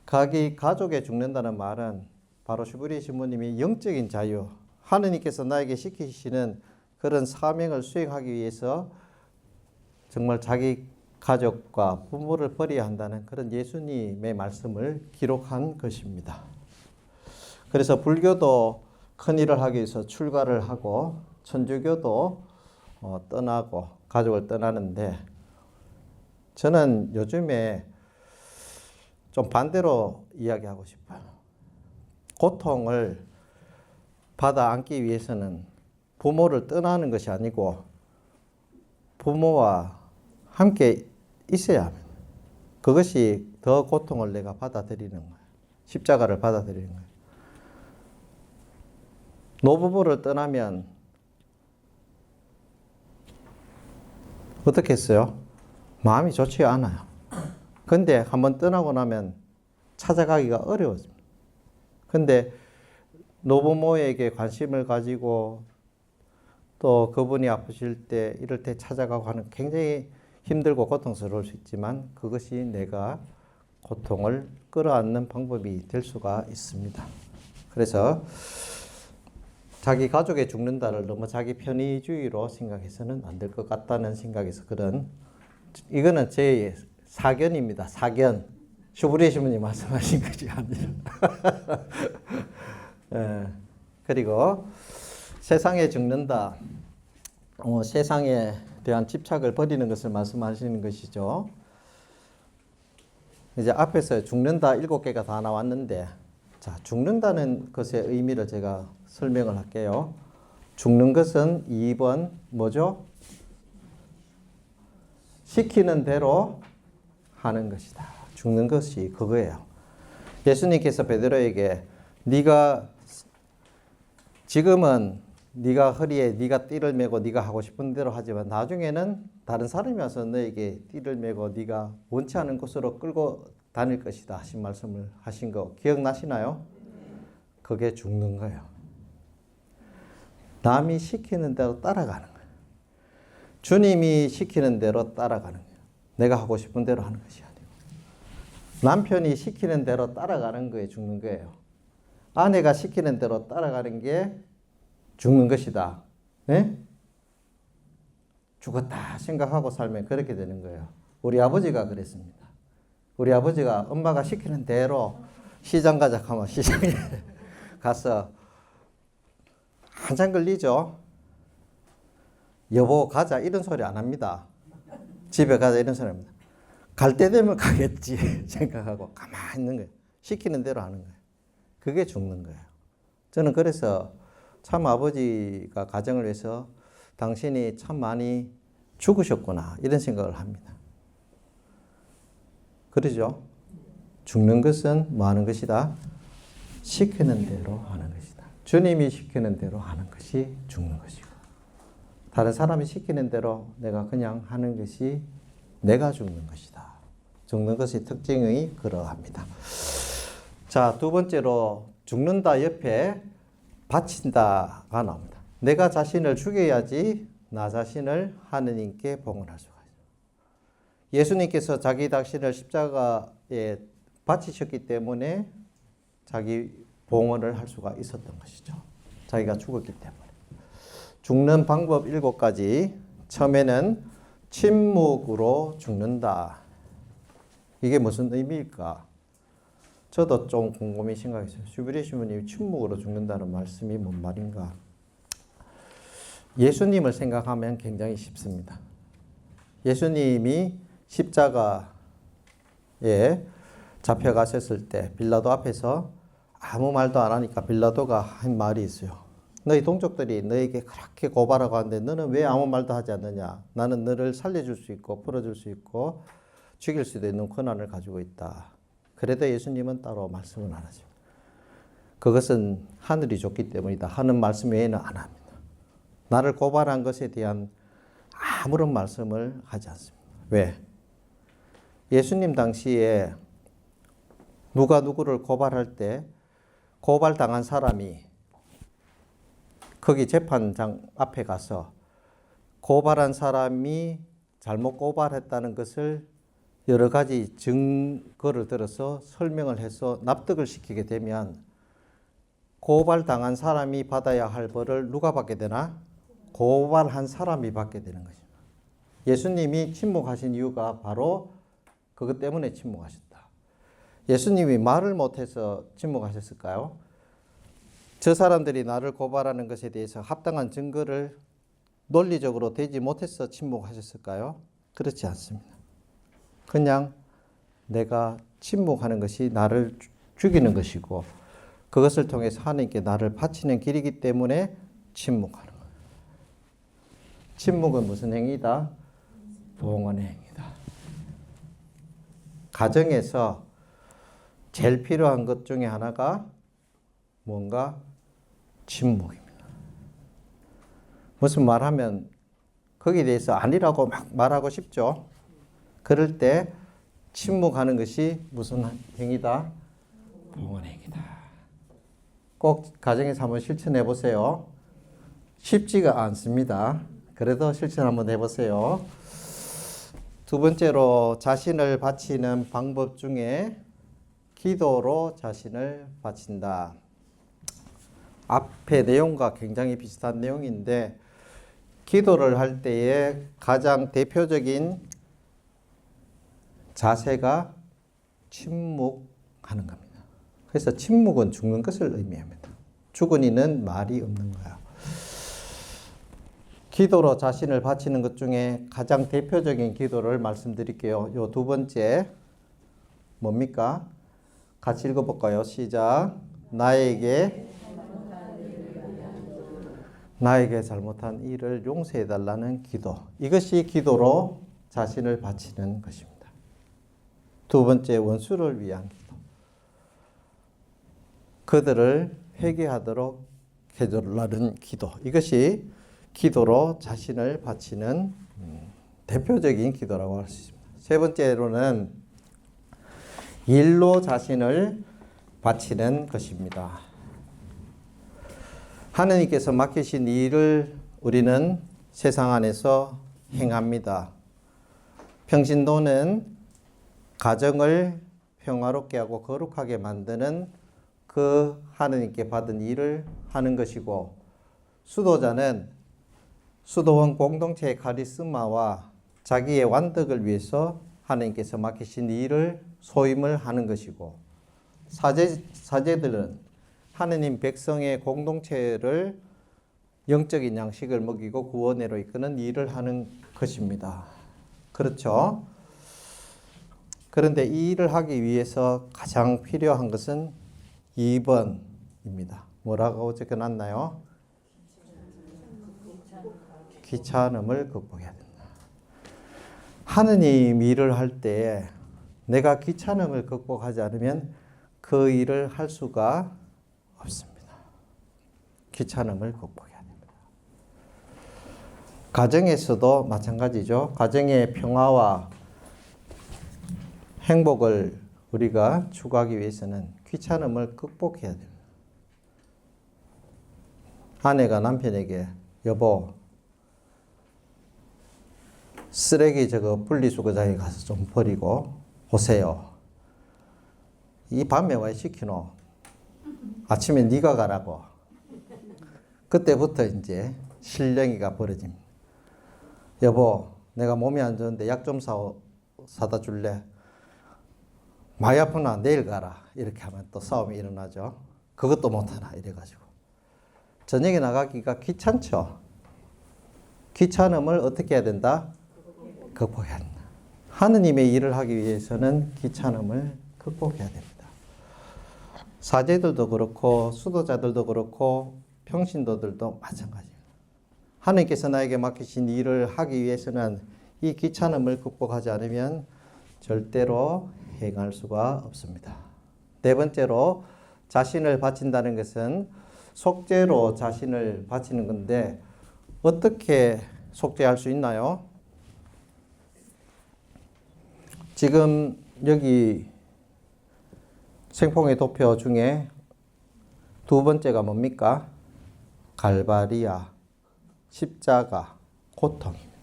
자기 가족에 죽는다는 말은 바로 슈브리 신부님이 영적인 자유, 하느님께서 나에게 시키시는 그런 사명을 수행하기 위해서 정말 자기 가족과 부모를 버려야 한다는 그런 예수님의 말씀을 기록한 것입니다. 그래서 불교도 큰 일을 하기 위해서 출가를 하고 천주교도 떠나고 가족을 떠나는데 저는 요즘에 좀 반대로 이야기하고 싶어요. 고통을 받아 안기 위해서는 부모를 떠나는 것이 아니고 부모와 함께 있어야 합니다. 그것이 더 고통을 내가 받아들이는 거예요. 십자가를 받아들이는 거예요. 노부부를 떠나면 어떻게 했어요? 마음이 좋지 않아요. 근데 한번 떠나고 나면 찾아가기가 어려워집니다. 근데 노부모에게 관심을 가지고 또 그분이 아프실 때 이럴 때 찾아가고 하는 굉장히 힘들고 고통스러울 수 있지만 그것이 내가 고통을 끌어안는 방법이 될 수가 있습니다. 그래서 자기 가족에 죽는다를 너무 자기 편의주의로 생각해서는 안 될 것 같다는 생각에서 이거는 제 사견입니다. 사견. 슈브리 신부님 말씀하신 것이 아니라. 그리고 세상에 죽는다. 세상에 대한 집착을 버리는 것을 말씀하시는 것이죠. 이제 앞에서 죽는다 7개가 다 나왔는데, 자, 죽는다는 것의 의미를 제가 설명을 할게요. 죽는 것은 2번 뭐죠? 시키는 대로 하는 것이다. 죽는 것이 그거예요. 예수님께서 베드로에게 네가 지금은 네가 허리에 네가 띠를 메고 네가 하고 싶은 대로 하지만 나중에는 다른 사람이 와서 너에게 띠를 메고 네가 원치 않은 곳으로 끌고 다닐 것이다 하신 말씀을 하신 거 기억나시나요? 그게 죽는 거예요. 남이 시키는 대로 따라가는 거예요. 주님이 시키는 대로 따라가는 거예요. 내가 하고 싶은 대로 하는 것이 아니고 남편이 시키는 대로 따라가는 거에 죽는 거예요. 아내가 시키는 대로 따라가는 게 죽는 것이다. 네? 죽었다 생각하고 살면 그렇게 되는 거예요. 우리 아버지가 그랬습니다. 우리 아버지가 엄마가 시키는 대로 시장 가자 하면 시장에 가서 한참 걸리죠. 여보 가자 이런 소리 안 합니다. 집에 가자 이런 소리 합니다. 갈 때 되면 가겠지 생각하고 가만히 있는 거예요. 시키는 대로 하는 거예요. 그게 죽는 거예요. 저는 그래서 참 아버지가 가정을 위해서 당신이 참 많이 죽으셨구나 이런 생각을 합니다. 그러죠? 죽는 것은 뭐 하는 것이다? 시키는 대로 하는 것이다. 주님이 시키는 대로 하는 것이 죽는 것이고 다른 사람이 시키는 대로 내가 그냥 하는 것이 내가 죽는 것이다. 죽는 것의 특징이 그러합니다. 자, 두 번째로 죽는다 옆에 바친다가 나옵니다. 내가 자신을 죽여야지 나 자신을 하느님께 봉헌할 수가 있어요. 예수님께서 자기 당신을 십자가에 바치셨기 때문에 자기 봉헌을 할 수가 있었던 것이죠. 자기가 죽었기 때문에. 죽는 방법 7가지. 처음에는 침묵으로 죽는다. 이게 무슨 의미일까? 저도 좀 곰곰이 생각했어요. 슈브리 신부님이 침묵으로 죽는다는 말씀이 뭔 말인가? 예수님을 생각하면 굉장히 쉽습니다. 예수님이 십자가에 잡혀가셨을 때 빌라도 앞에서 아무 말도 안 하니까 빌라도가 한 말이 있어요. 너희 동족들이 너에게 그렇게 고발하고 하는데 너는 왜 아무 말도 하지 않느냐? 나는 너를 살려줄 수 있고 풀어줄 수 있고 죽일 수도 있는 권한을 가지고 있다. 그래도 예수님은 따로 말씀을 안 하죠. 그것은 하늘이 줬기 때문이다 하는 말씀 외에는 안 합니다. 나를 고발한 것에 대한 아무런 말씀을 하지 않습니다. 왜? 예수님 당시에 누가 누구를 고발할 때 고발당한 사람이 거기 재판장 앞에 가서 고발한 사람이 잘못 고발했다는 것을 여러 가지 증거를 들어서 설명을 해서 납득을 시키게 되면 고발당한 사람이 받아야 할 벌을 누가 받게 되나? 고발한 사람이 받게 되는 것입니다. 예수님이 침묵하신 이유가 바로 그것 때문에 침묵하셨다. 예수님이 말을 못해서 침묵하셨을까요? 저 사람들이 나를 고발하는 것에 대해서 합당한 증거를 논리적으로 대지 못해서 침묵하셨을까요? 그렇지 않습니다. 그냥 내가 침묵하는 것이 나를 죽이는 것이고 그것을 통해서 하나님께 나를 바치는 길이기 때문에 침묵하는 거예요. 침묵은 무슨 행위다? 봉헌의 행위다. 가정에서 제일 필요한 것 중에 하나가 뭔가 침묵입니다. 무슨 말하면 거기에 대해서 아니라고 막 말하고 싶죠. 그럴 때 침묵하는 것이 무슨 행위다? 봉헌의 행위다. 꼭 가정에서 한번 실천해 보세요. 쉽지가 않습니다. 그래도 실천 한번 해보세요. 두 번째로 자신을 바치는 방법 중에 기도로 자신을 바친다. 앞의 내용과 굉장히 비슷한 내용인데 기도를 할 때에 가장 대표적인 자세가 침묵하는 겁니다. 그래서 침묵은 죽는 것을 의미합니다. 죽은 이는 말이 없는 거예요. 기도로 자신을 바치는 것 중에 가장 대표적인 기도를 말씀드릴게요. 요 두 번째 뭡니까? 같이 읽어볼까요? 시작. 나에게 잘못한 일을 용서해달라는 기도. 이것이 기도로 자신을 바치는 것입니다. 두 번째, 원수를 위한 기도. 그들을 회개하도록 해달라는 기도. 이것이 기도로 자신을 바치는 대표적인 기도라고 할 수 있습니다. 세 번째로는 일로 자신을 바치는 것입니다. 하느님께서 맡기신 일을 우리는 세상 안에서 행합니다. 평신도는 가정을 평화롭게 하고 거룩하게 만드는 그 하느님께 받은 일을 하는 것이고, 수도자는 수도원 공동체의 카리스마와 자기의 완덕을 위해서 하느님께서 맡기신 일을 소임을 하는 것이고, 사제들은 하느님 백성의 공동체를 영적인 양식을 먹이고 구원으로 이끄는 일을 하는 것입니다. 그렇죠? 그런데 이 일을 하기 위해서 가장 필요한 것은 2번입니다. 뭐라고 적혀놨나요? 귀찮음을 극복해야 된다. 하느님 일을 할 때 내가 귀찮음을 극복하지 않으면 그 일을 할 수가 없습니다. 귀찮음을 극복해야 됩니다. 가정에서도 마찬가지죠. 가정의 평화와 행복을 우리가 추구하기 위해서는 귀찮음을 극복해야 됩니다. 아내가 남편에게 여보 쓰레기 저거 분리수거장에 가서 좀 버리고 오세요. 이 밤에 왜 시키노? 아침에 네가 가라고. 그때부터 이제 실령이가 벌어집니다. 여보, 내가 몸이 안 좋은데 약 좀 사다 줄래? 많이 아프나 내일 가라. 이렇게 하면 또 싸움이 일어나죠. 그것도 못하나 이래가지고. 저녁에 나가기가 귀찮죠. 귀찮음을 어떻게 해야 된다? 극복해야 된다. 하느님의 일을 하기 위해서는 귀찮음을 극복해야 됩니다. 사제들도 그렇고 수도자들도 그렇고 평신도들도 마찬가지입니다. 하느님께서 나에게 맡기신 일을 하기 위해서는 이 귀찮음을 극복하지 않으면 절대로 행할 수가 없습니다. 네 번째로 자신을 바친다는 것은 속죄로 자신을 바치는 건데 어떻게 속죄할 수 있나요? 지금 여기 생폭의 도표 중에 두 번째가 뭡니까? 갈바리아, 십자가, 고통입니다.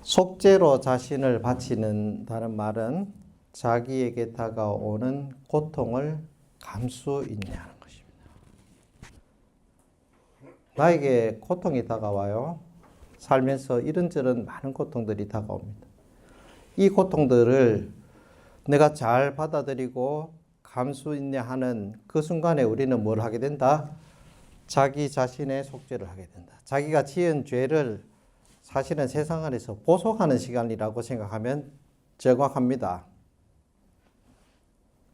속죄로 자신을 바치는다는 말은 자기에게 다가오는 고통을 감수인내하는 것입니다. 나에게 고통이 다가와요. 살면서 이런저런 많은 고통들이 다가옵니다. 이 고통들을 내가 잘 받아들이고 감수인내하는 그 순간에 우리는 뭘 하게 된다? 자기 자신의 속죄를 하게 된다. 자기가 지은 죄를 사실은 세상 안에서 보속하는 시간이라고 생각하면 정확합니다.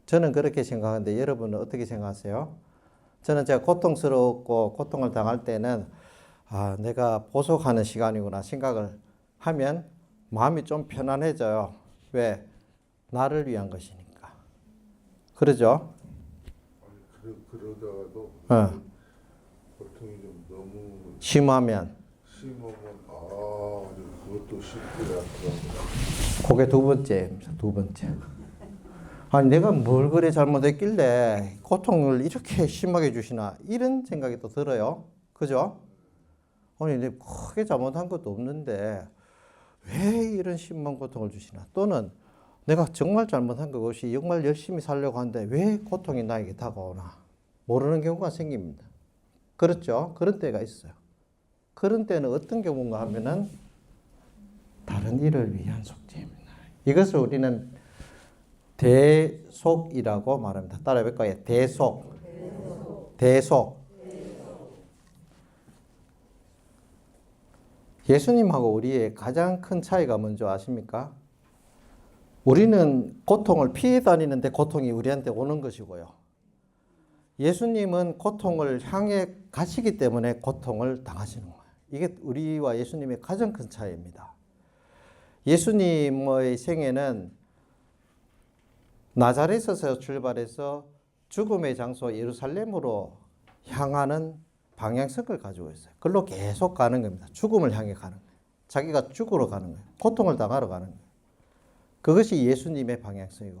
저는 그렇게 생각하는데 여러분은 어떻게 생각하세요? 저는 제가 고통스럽고 고통을 당할 때는 내가 보속하는 시간이구나 생각을 하면 마음이 좀 편안해져요. 왜? 나를 위한 것이니까. 그러죠? 그러다가도 고통이 좀 너무 심하면 그것도 쉽지 않더라고요. 그게 두 번째입니다. 두 번째. 아니 내가 뭘 그래 잘못했길래 고통을 이렇게 심하게 주시나 이런 생각이 또 들어요. 그죠? 아니 내가 크게 잘못한 것도 없는데 왜 이런 심한 고통을 주시나? 또는 내가 정말 잘못한 것 없이 정말 열심히 살려고 하는데 왜 고통이 나에게 다가오나? 모르는 경우가 생깁니다. 그렇죠? 그런 때가 있어요. 그런 때는 어떤 경우인가 하면은 다른 일을 위한 속죄입니다. 이것을 우리는 대속이라고 말합니다. 따라해 볼까요? 대속. 대속. 예수님하고 우리의 가장 큰 차이가 뭔지 아십니까? 우리는 고통을 피해 다니는데 고통이 우리한테 오는 것이고요. 예수님은 고통을 향해 가시기 때문에 고통을 당하시는 거예요. 이게 우리와 예수님의 가장 큰 차이입니다. 예수님의 생애는 나자렛에서 출발해서 죽음의 장소 예루살렘으로 향하는 방향성을 가지고 있어요. 그걸로 계속 가는 겁니다. 죽음을 향해 가는 거예요. 자기가 죽으러 가는 거예요. 고통을 당하러 가는 거예요. 그것이 예수님의 방향성이고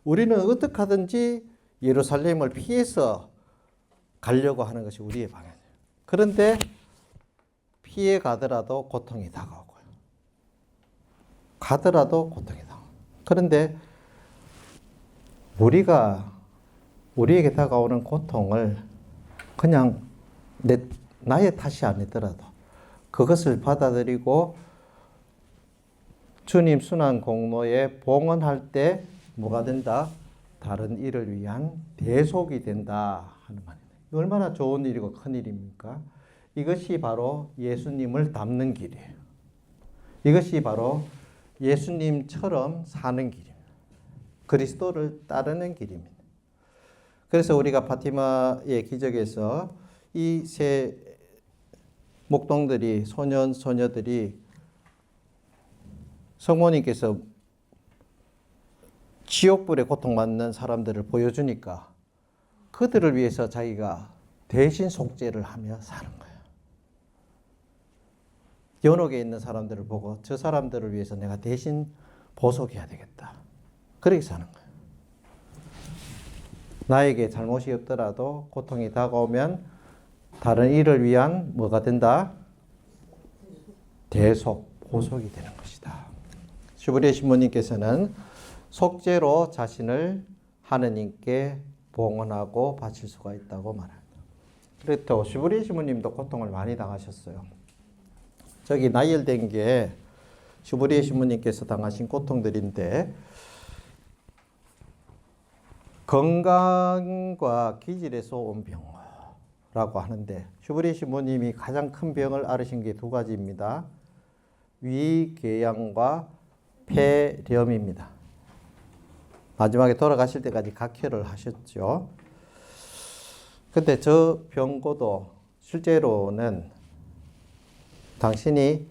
우리는 어떻게 하든지 예루살렘을 피해서 가려고 하는 것이 우리의 방향이에요. 그런데 피해 가더라도 고통이 다가오고요. 가더라도 고통이 다가오고. 그런데 우리에게 다가오는 고통을 그냥 나의 탓이 아니더라도 그것을 받아들이고 주님 순환 공로에 봉헌할 때 뭐가 된다? 다른 일을 위한 대속이 된다 하는 말입니다. 얼마나 좋은 일이고 큰 일입니까? 이것이 바로 예수님을 닮는 길이에요. 이것이 바로 예수님처럼 사는 길입니다. 그리스도를 따르는 길입니다. 그래서 우리가 파티마의 기적에서 이 세 목동들이 소녀들이 성모님께서 지옥불에 고통받는 사람들을 보여주니까 그들을 위해서 자기가 대신 속죄를 하며 사는 거예요. 연옥에 있는 사람들을 보고 저 사람들을 위해서 내가 대신 보속해야 되겠다. 그렇게 사는 거예요. 나에게 잘못이 없더라도 고통이 다가오면 다른 일을 위한 뭐가 된다? 대속, 보속이 되는 것이다. 슈브리에 신부님께서는 속죄로 자신을 하느님께 봉헌하고 바칠 수가 있다고 말합니다. 그렇죠. 슈브리 신부님도 고통을 많이 당하셨어요. 저기 나열된 게 슈브리 신부님께서 당하신 고통들인데 건강과 기질에서 온 병라고 하는데 슈브리 신부님이 가장 큰 병을 앓으신 게 두 가지입니다. 위궤양과 폐렴입니다. 마지막에 돌아가실 때까지 각혈을 하셨죠. 근데 저 병고도 실제로는 당신이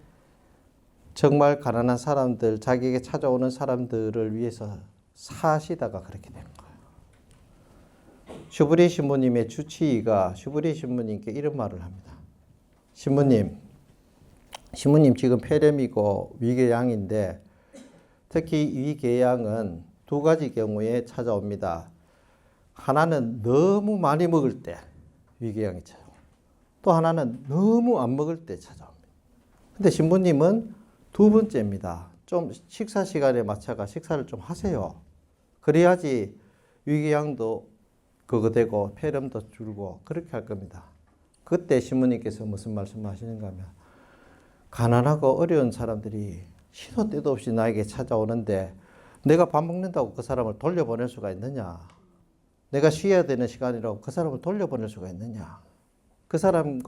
정말 가난한 사람들, 자기에게 찾아오는 사람들을 위해서 사시다가 그렇게 된 거예요. 슈브리 신부님의 주치의가 슈브리 신부님께 이런 말을 합니다. 신부님 지금 폐렴이고 위궤양인데 특히 위궤양은 두 가지 경우에 찾아옵니다. 하나는 너무 많이 먹을 때 위궤양이 찾아오고 또 하나는 너무 안 먹을 때 찾아옵니다. 근데 신부님은 두 번째입니다. 좀 식사 시간에 맞춰가 식사를 좀 하세요. 그래야지 위궤양도 그거 되고 폐렴도 줄고 그렇게 할 겁니다. 그때 신부님께서 무슨 말씀하시는가 하면 가난하고 어려운 사람들이 시도 때도 없이 나에게 찾아오는데 내가 밥 먹는다고 그 사람을 돌려보낼 수가 있느냐? 내가 쉬어야 되는 시간이라고 그 사람을 돌려보낼 수가 있느냐? 그 사람이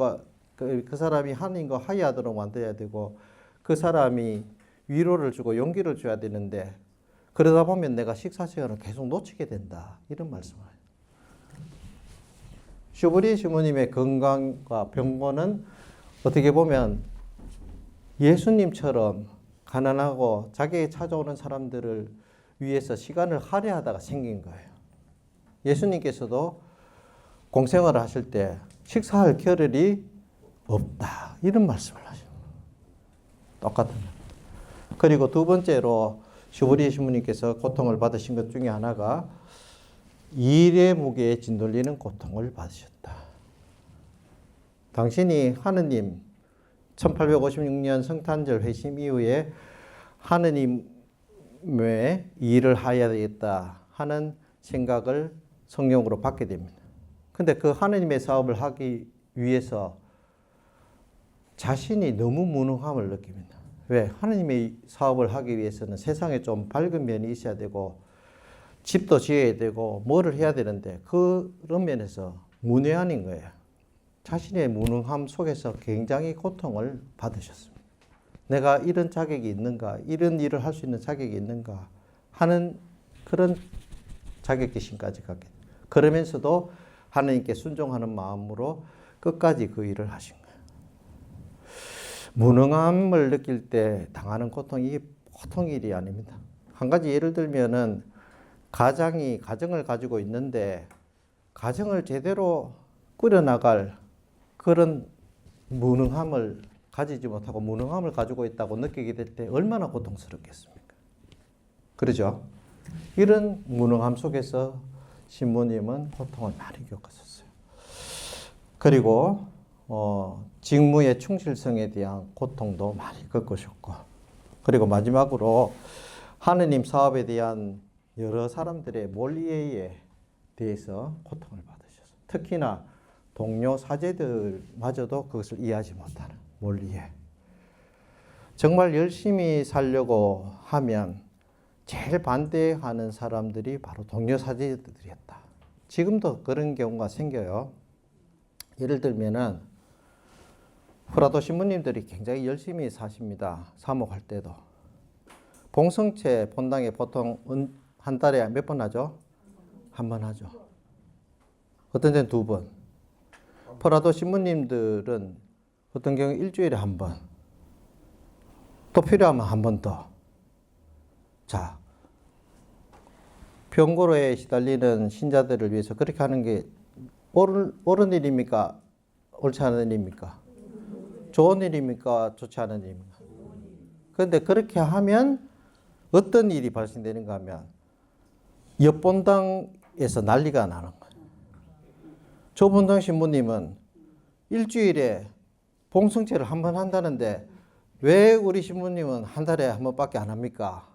하나님과 화해하도록 만들어야 되고 그 사람이 위로를 주고 용기를 줘야 되는데 그러다 보면 내가 식사 시간을 계속 놓치게 된다. 이런 말씀을 해요. 슈브리 신부님의 건강과 병고는 어떻게 보면 예수님처럼 가난하고 자기에게 찾아오는 사람들을 위해서 시간을 할애하다가 생긴 거예요. 예수님께서도 공생활을 하실 때 식사할 겨를이 없다. 이런 말씀을 하십니다. 똑같은. 그리고 두 번째로 슈브리 신부님께서 고통을 받으신 것 중에 하나가 일의 무게에 짓눌리는 고통을 받으셨다. 당신이 하느님 1856년 성탄절 회심 이후에 하느님의 일을 해야 되겠다 하는 생각을 성령으로 받게 됩니다. 근데 그 하느님의 사업을 하기 위해서 자신이 너무 무능함을 느낍니다. 왜? 하느님의 사업을 하기 위해서는 세상에 좀 밝은 면이 있어야 되고 집도 지어야 되고 뭐를 해야 되는데 그런 면에서 문외한인 거예요. 자신의 무능함 속에서 굉장히 고통을 받으셨습니다. 내가 이런 자격이 있는가, 이런 일을 할 수 있는 자격이 있는가 하는 그런 자격지심까지 갖게 됩니다. 그러면서도 하나님께 순종하는 마음으로 끝까지 그 일을 하신 거예요. 무능함을 느낄 때 당하는 고통이 이게 보통 일이 아닙니다. 한 가지 예를 들면은 가정을 가지고 있는데 가정을 제대로 꾸려나갈 그런 무능함을 가지지 못하고 무능함을 가지고 있다고 느끼게 될 때 얼마나 고통스럽겠습니까? 그러죠? 이런 무능함 속에서 신부님은 고통을 많이 겪었었어요. 그리고 직무의 충실성에 대한 고통도 많이 겪으셨고 그리고 마지막으로 하느님 사업에 대한 여러 사람들의 몰이해에 대해서 고통을 받으셨어요. 특히나 동료 사제들마저도 그것을 이해하지 못하는 몰이해. 정말 열심히 살려고 하면 제일 반대하는 사람들이 바로 동료 사제들이었다. 지금도 그런 경우가 생겨요. 예를 들면은 후라도 신부님들이 굉장히 열심히 사십니다. 사목할 때도. 봉성체 본당에 보통 한 달에 몇 번 하죠? 한 번 하죠. 어떤 데는 두 번. 포라도 신부님들은 어떤 경우 일주일에 한 번. 또 필요하면 한 번 더. 자, 병고로에 시달리는 신자들을 위해서 그렇게 하는 게 옳은 일입니까? 옳지 않은 일입니까? 좋은 일입니까? 좋지 않은 일입니까? 그런데 그렇게 하면 어떤 일이 발생되는가 하면 옆본당에서 난리가 나는 거예요. 조본당 신부님은 일주일에 봉성체를 한 번 한다는데 왜 우리 신부님은 한 달에 한 번밖에 안 합니까?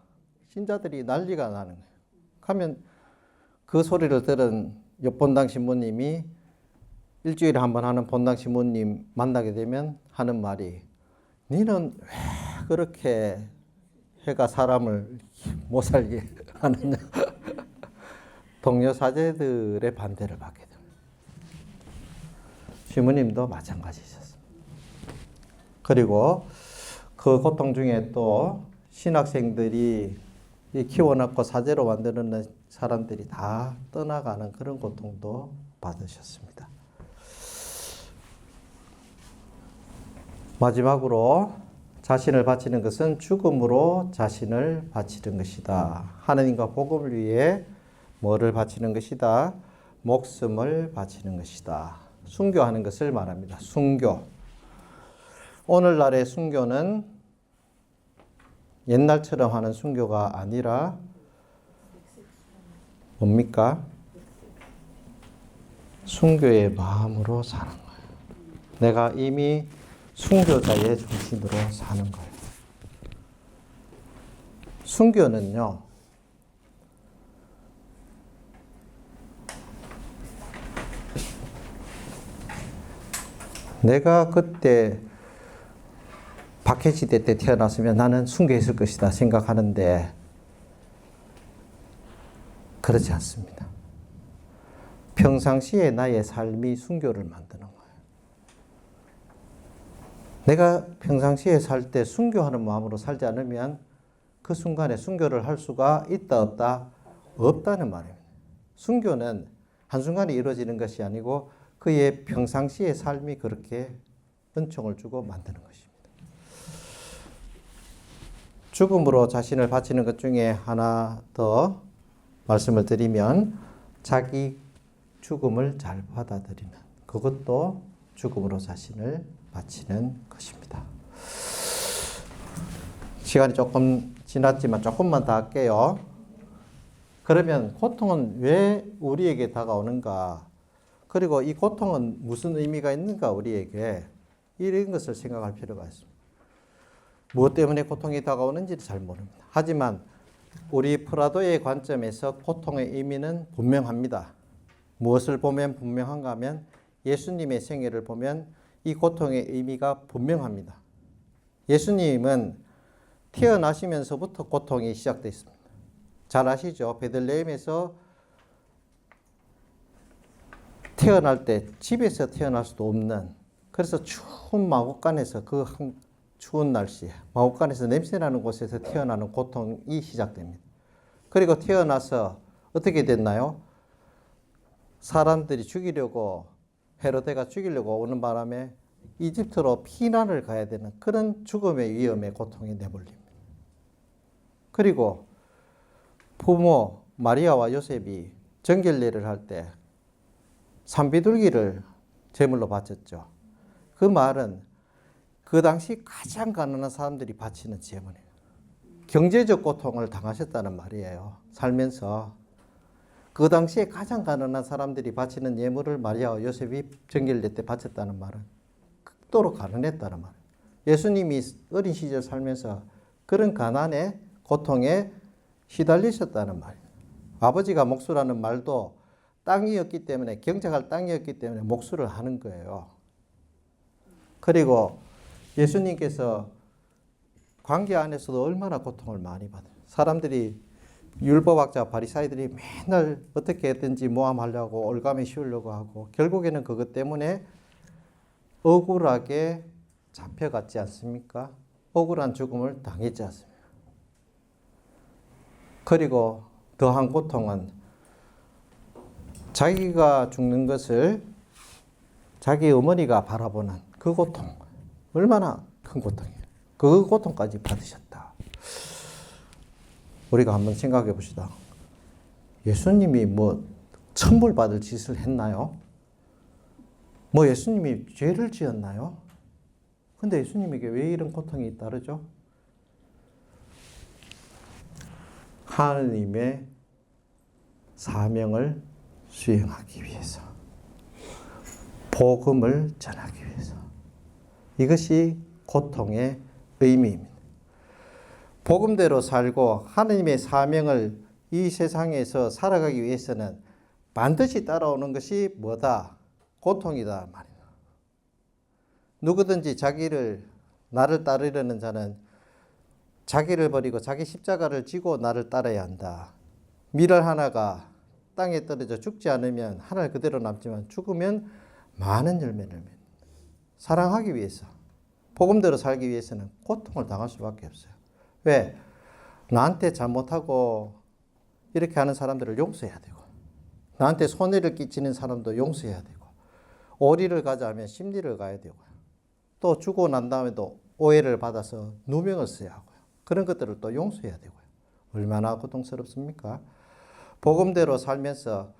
신자들이 난리가 나는 거예요. 하면 그 소리를 들은 옆본당 신부님이 일주일에 한 번 하는 본당 신부님 만나게 되면 하는 말이 니는 왜 그렇게 해가 사람을 못 살게 하느냐. 동료 사제들의 반대를 받게 됩니다. 신부님도 마찬가지셨습니다. 그리고 그 고통 중에 또 신학생들이 키워놓고 사제로 만드는 사람들이 다 떠나가는 그런 고통도 받으셨습니다. 마지막으로 자신을 바치는 것은 죽음으로 자신을 바치는 것이다. 하나님과 복음을 위해 뭐를 바치는 것이다? 목숨을 바치는 것이다. 순교하는 것을 말합니다. 순교. 오늘날의 순교는 옛날처럼 하는 순교가 아니라 뭡니까? 순교의 마음으로 사는 거예요. 내가 이미 순교자의 정신으로 사는 거예요. 순교는요, 내가 그때 박해시대 때 태어났으면 나는 순교했을 것이다 생각하는데 그렇지 않습니다. 평상시에 나의 삶이 순교를 만드는 거예요. 내가 평상시에 살 때 순교하는 마음으로 살지 않으면 그 순간에 순교를 할 수가 있다 없다? 없다는 말입니다. 순교는 한순간에 이루어지는 것이 아니고 그의 평상시의 삶이 그렇게 은총을 주고 만드는 것입니다. 죽음으로 자신을 바치는 것 중에 하나 더 말씀을 드리면 자기 죽음을 잘 받아들이는 그것도 죽음으로 자신을 바치는 것입니다. 시간이 조금 지났지만 조금만 더 할게요. 그러면 고통은 왜 우리에게 다가오는가? 그리고 이 고통은 무슨 의미가 있는가 우리에게? 이런 것을 생각할 필요가 있습니다. 무엇 때문에 고통이 다가오는지를 잘 모릅니다. 하지만 우리 프라도의 관점에서 고통의 의미는 분명합니다. 무엇을 보면 분명한가 하면 예수님의 생애를 보면 이 고통의 의미가 분명합니다. 예수님은 태어나시면서부터 고통이 시작되어 있습니다. 잘 아시죠? 베들레헴에서 태어날 때 집에서 태어날 수도 없는, 그래서 추운 마곡간에서 그 추운 날씨에 마곡간에서 냄새나는 곳에서 태어나는 고통이 시작됩니다. 그리고 태어나서 어떻게 됐나요? 사람들이 죽이려고, 헤로데가 죽이려고 오는 바람에 이집트로 피난을 가야 되는 그런 죽음의 위험에 고통이 내몰립니다. 그리고 부모 마리아와 요셉이 정결례를 할 때 산비둘기를 제물로 바쳤죠. 그 말은 그 당시 가장 가난한 사람들이 바치는 제물이에요. 경제적 고통을 당하셨다는 말이에요. 살면서. 그 당시에 가장 가난한 사람들이 바치는 예물을 마리아와 요셉이 정결례 때 바쳤다는 말은 극도로 가난했다는 말이에요. 예수님이 어린 시절 살면서 그런 가난의 고통에 시달리셨다는 말이에요. 아버지가 목수라는 말도 땅이었기 때문에, 경작할 땅이었기 때문에 목수를 하는 거예요. 그리고 예수님께서 관계 안에서도 얼마나 고통을 많이 받아요. 사람들이, 율법학자 바리사이들이 맨날 어떻게 했든지 모함하려고 올감에 씌우려고 하고 결국에는 그것 때문에 억울하게 잡혀갔지 않습니까? 억울한 죽음을 당했지 않습니까? 그리고 더한 고통은 자기가 죽는 것을 자기 어머니가 바라보는 그 고통, 얼마나 큰 고통이에요. 그 고통까지 받으셨다. 우리가 한번 생각해 봅시다. 예수님이 뭐 천벌받을 짓을 했나요? 뭐 예수님이 죄를 지었나요? 근데 예수님에게 왜 이런 고통이 따르죠? 하나님의 사명을 수행하기 위해서, 복음을 전하기 위해서. 이것이 고통의 의미입니다. 복음대로 살고 하나님의 사명을 이 세상에서 살아가기 위해서는 반드시 따라오는 것이 뭐다? 고통이다 말이야. 누구든지 나를 따르려는 자는 자기를 버리고 자기 십자가를 지고 나를 따라야 한다. 밀을 하나가 땅에 떨어져 죽지 않으면 하늘 그대로 남지만 죽으면 많은 열매를 맺는다. 사랑하기 위해서, 복음대로 살기 위해서는 고통을 당할 수밖에 없어요. 왜? 나한테 잘못하고 이렇게 하는 사람들을 용서해야 되고, 나한테 손해를 끼치는 사람도 용서해야 되고, 오리를 가자면 심리를 가야 되고요. 또 죽고 난 다음에도 오해를 받아서 누명을 써야 하고요. 그런 것들을 또 용서해야 되고요. 얼마나 고통스럽습니까? 복음대로 살면서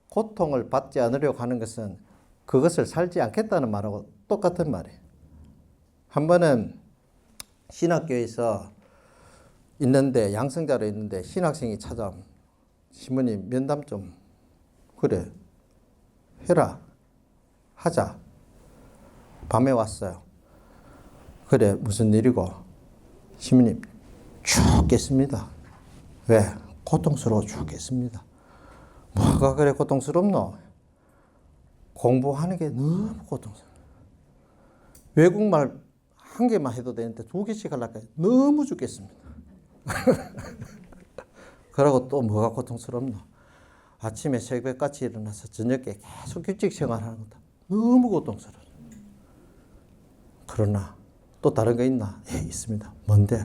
고통을 받지 않으려고 하는 것은 그것을 살지 않겠다는 말하고 똑같은 말이에요. 한 번은 신학교에서 있는데, 양성자로 있는데 신학생이 찾아오면 신부님 면담 좀 그래 해라 하자. 밤에 왔어요. 그래 무슨 일이고? 신부님 죽겠습니다. 왜? 고통스러워 죽겠습니다. 뭐가 그래 고통스럽노? 공부하는 게 너무 고통스러워. 외국말 한 개만 해도 되는데 2개씩 하려니까 너무 죽겠습니다. 그러고 또 뭐가 고통스럽노? 아침에 새벽같이 일어나서 저녁에 계속 규칙 생활하는 것도 너무 고통스러워. 그러나 또 다른 거 있나? 예, 있습니다. 뭔데?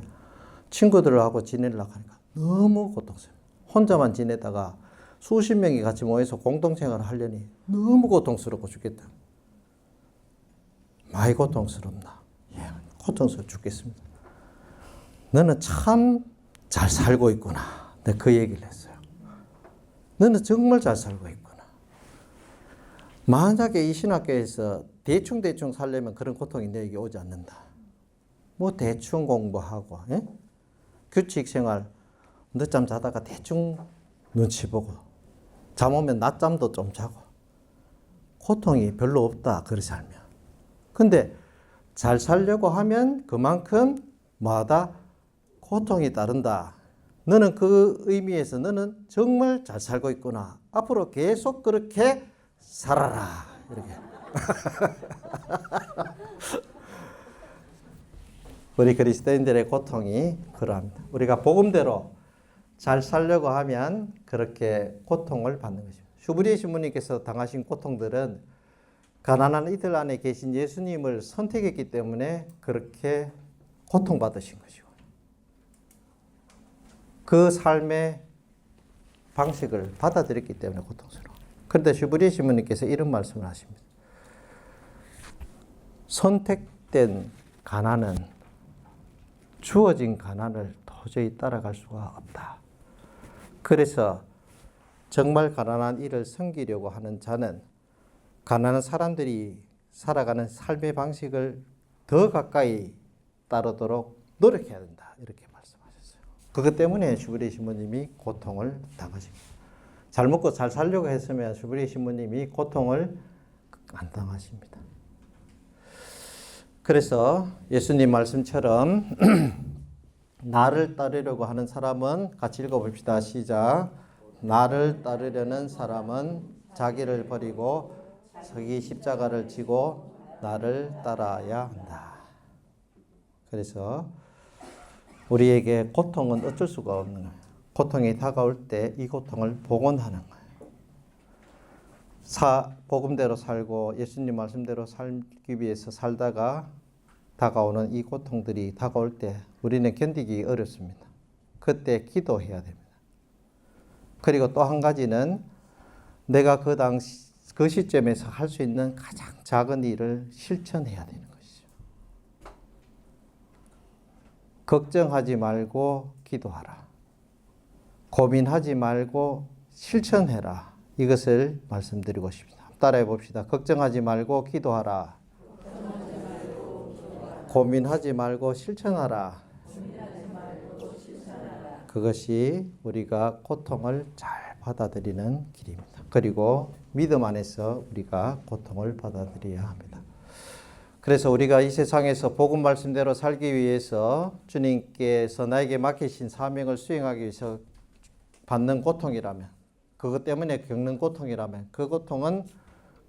친구들하고 지내려고 하니까 너무 고통스러워. 혼자만 지내다가 수십 명이 같이 모여서 공동생활을 하려니 너무 고통스럽고 죽겠다. 많이 고통스럽나? 예, 고통스러워 죽겠습니다. 너는 참 잘 살고 있구나. 내가 그 얘기를 했어요. 너는 정말 잘 살고 있구나. 만약에 이 신학교에서 대충 살려면 그런 고통이 내게 오지 않는다. 뭐 대충 공부하고, 예? 규칙 생활, 늦잠 자다가 대충 눈치 보고, 잠 오면 낮잠도 좀 자고, 고통이 별로 없다. 그렇게 살면. 근데 잘 살려고 하면 그만큼 뭐하다? 고통이 따른다. 너는 그 의미에서 너는 정말 잘 살고 있구나. 앞으로 계속 그렇게 살아라. 이렇게. 우리 그리스도인들의 고통이 그러합니다. 우리가 복음대로 잘 살려고 하면 그렇게 고통을 받는 것입니다. 슈브리에 신부님께서 당하신 고통들은 가난한 이들 안에 계신 예수님을 선택했기 때문에 그렇게 고통받으신 것이고, 그 삶의 방식을 받아들였기 때문에 고통스러워. 그런데 슈브리에 신부님께서 이런 말씀을 하십니다. 선택된 가난은 주어진 가난을 도저히 따라갈 수가 없다. 그래서 정말 가난한 이를 섬기려고 하는 자는 가난한 사람들이 살아가는 삶의 방식을 더 가까이 따르도록 노력해야 된다. 이렇게 말씀하셨어요. 그것 때문에 슈브리에 신부님이 고통을 당하십니다. 잘 먹고 잘 살려고 했으면 슈브리에 신부님이 고통을 안 당하십니다. 그래서 예수님 말씀처럼 나를 따르려고 하는 사람은 같이 읽어봅시다. 시작. 나를 따르려는 사람은 자기를 버리고 자기 십자가를 지고 나를 따라야 한다. 그래서 우리에게 고통은 어쩔 수가 없는 거예요. 고통이 다가올 때 이 고통을 복원하는 거예요. 복음대로 살고 예수님 말씀대로 살기 위해서 살다가 다가오는 이 고통들이 다가올 때 우리는 견디기 어렵습니다. 그때 기도해야 됩니다. 그리고 또 한 가지는 내가 그 시점에서 할 수 있는 가장 작은 일을 실천해야 되는 것이죠. 걱정하지 말고 기도하라. 고민하지 말고 실천해라. 이것을 말씀드리고 싶습니다. 따라해 봅시다. 걱정하지 말고 기도하라. 고민하지 말고 실천하라. 그것이 우리가 고통을 잘 받아들이는 길입니다. 그리고 믿음 안에서 우리가 고통을 받아들여야 합니다. 그래서 우리가 이 세상에서 복음 말씀대로 살기 위해서 주님께서 나에게 맡기신 사명을 수행하기 위해서 받는 고통이라면, 그것 때문에 겪는 고통이라면 그 고통은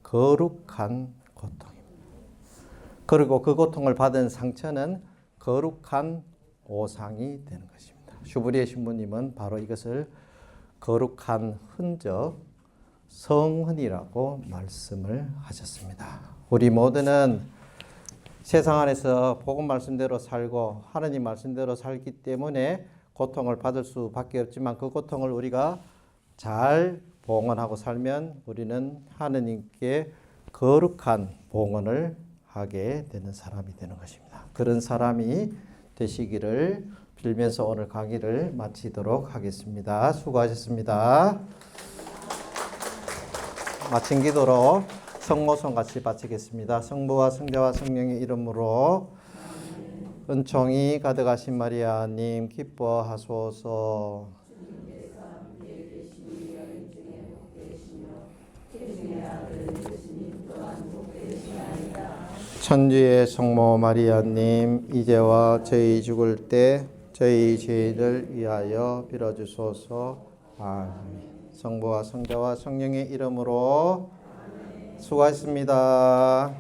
거룩한 고통입니다. 그리고 그 고통을 받은 상처는 거룩한 오상이 되는 것입니다. 슈브리에 신부님은 바로 이것을 거룩한 흔적, 성흔이라고 말씀을 하셨습니다. 우리 모두는 세상 안에서 복음 말씀대로 살고 하느님 말씀대로 살기 때문에 고통을 받을 수밖에 없지만 그 고통을 우리가 잘 봉헌하고 살면 우리는 하느님께 거룩한 봉헌을 하게 되는 사람이 되는 것입니다. 그런 사람이 되시기를 빌면서 오늘 강의를 마치도록 하겠습니다. 수고하셨습니다. 마친 기도로 성모송 같이 바치겠습니다. 성부와 성자와 성령의 이름으로 은총이 가득하신 마리아님 기뻐하소서. 천주의 성모 마리아님 이제와 저희 죽을 때 저희 죄인을 위하여 빌어주소서. 아멘. 성부와 성자와 성령의 이름으로 수고하셨습니다.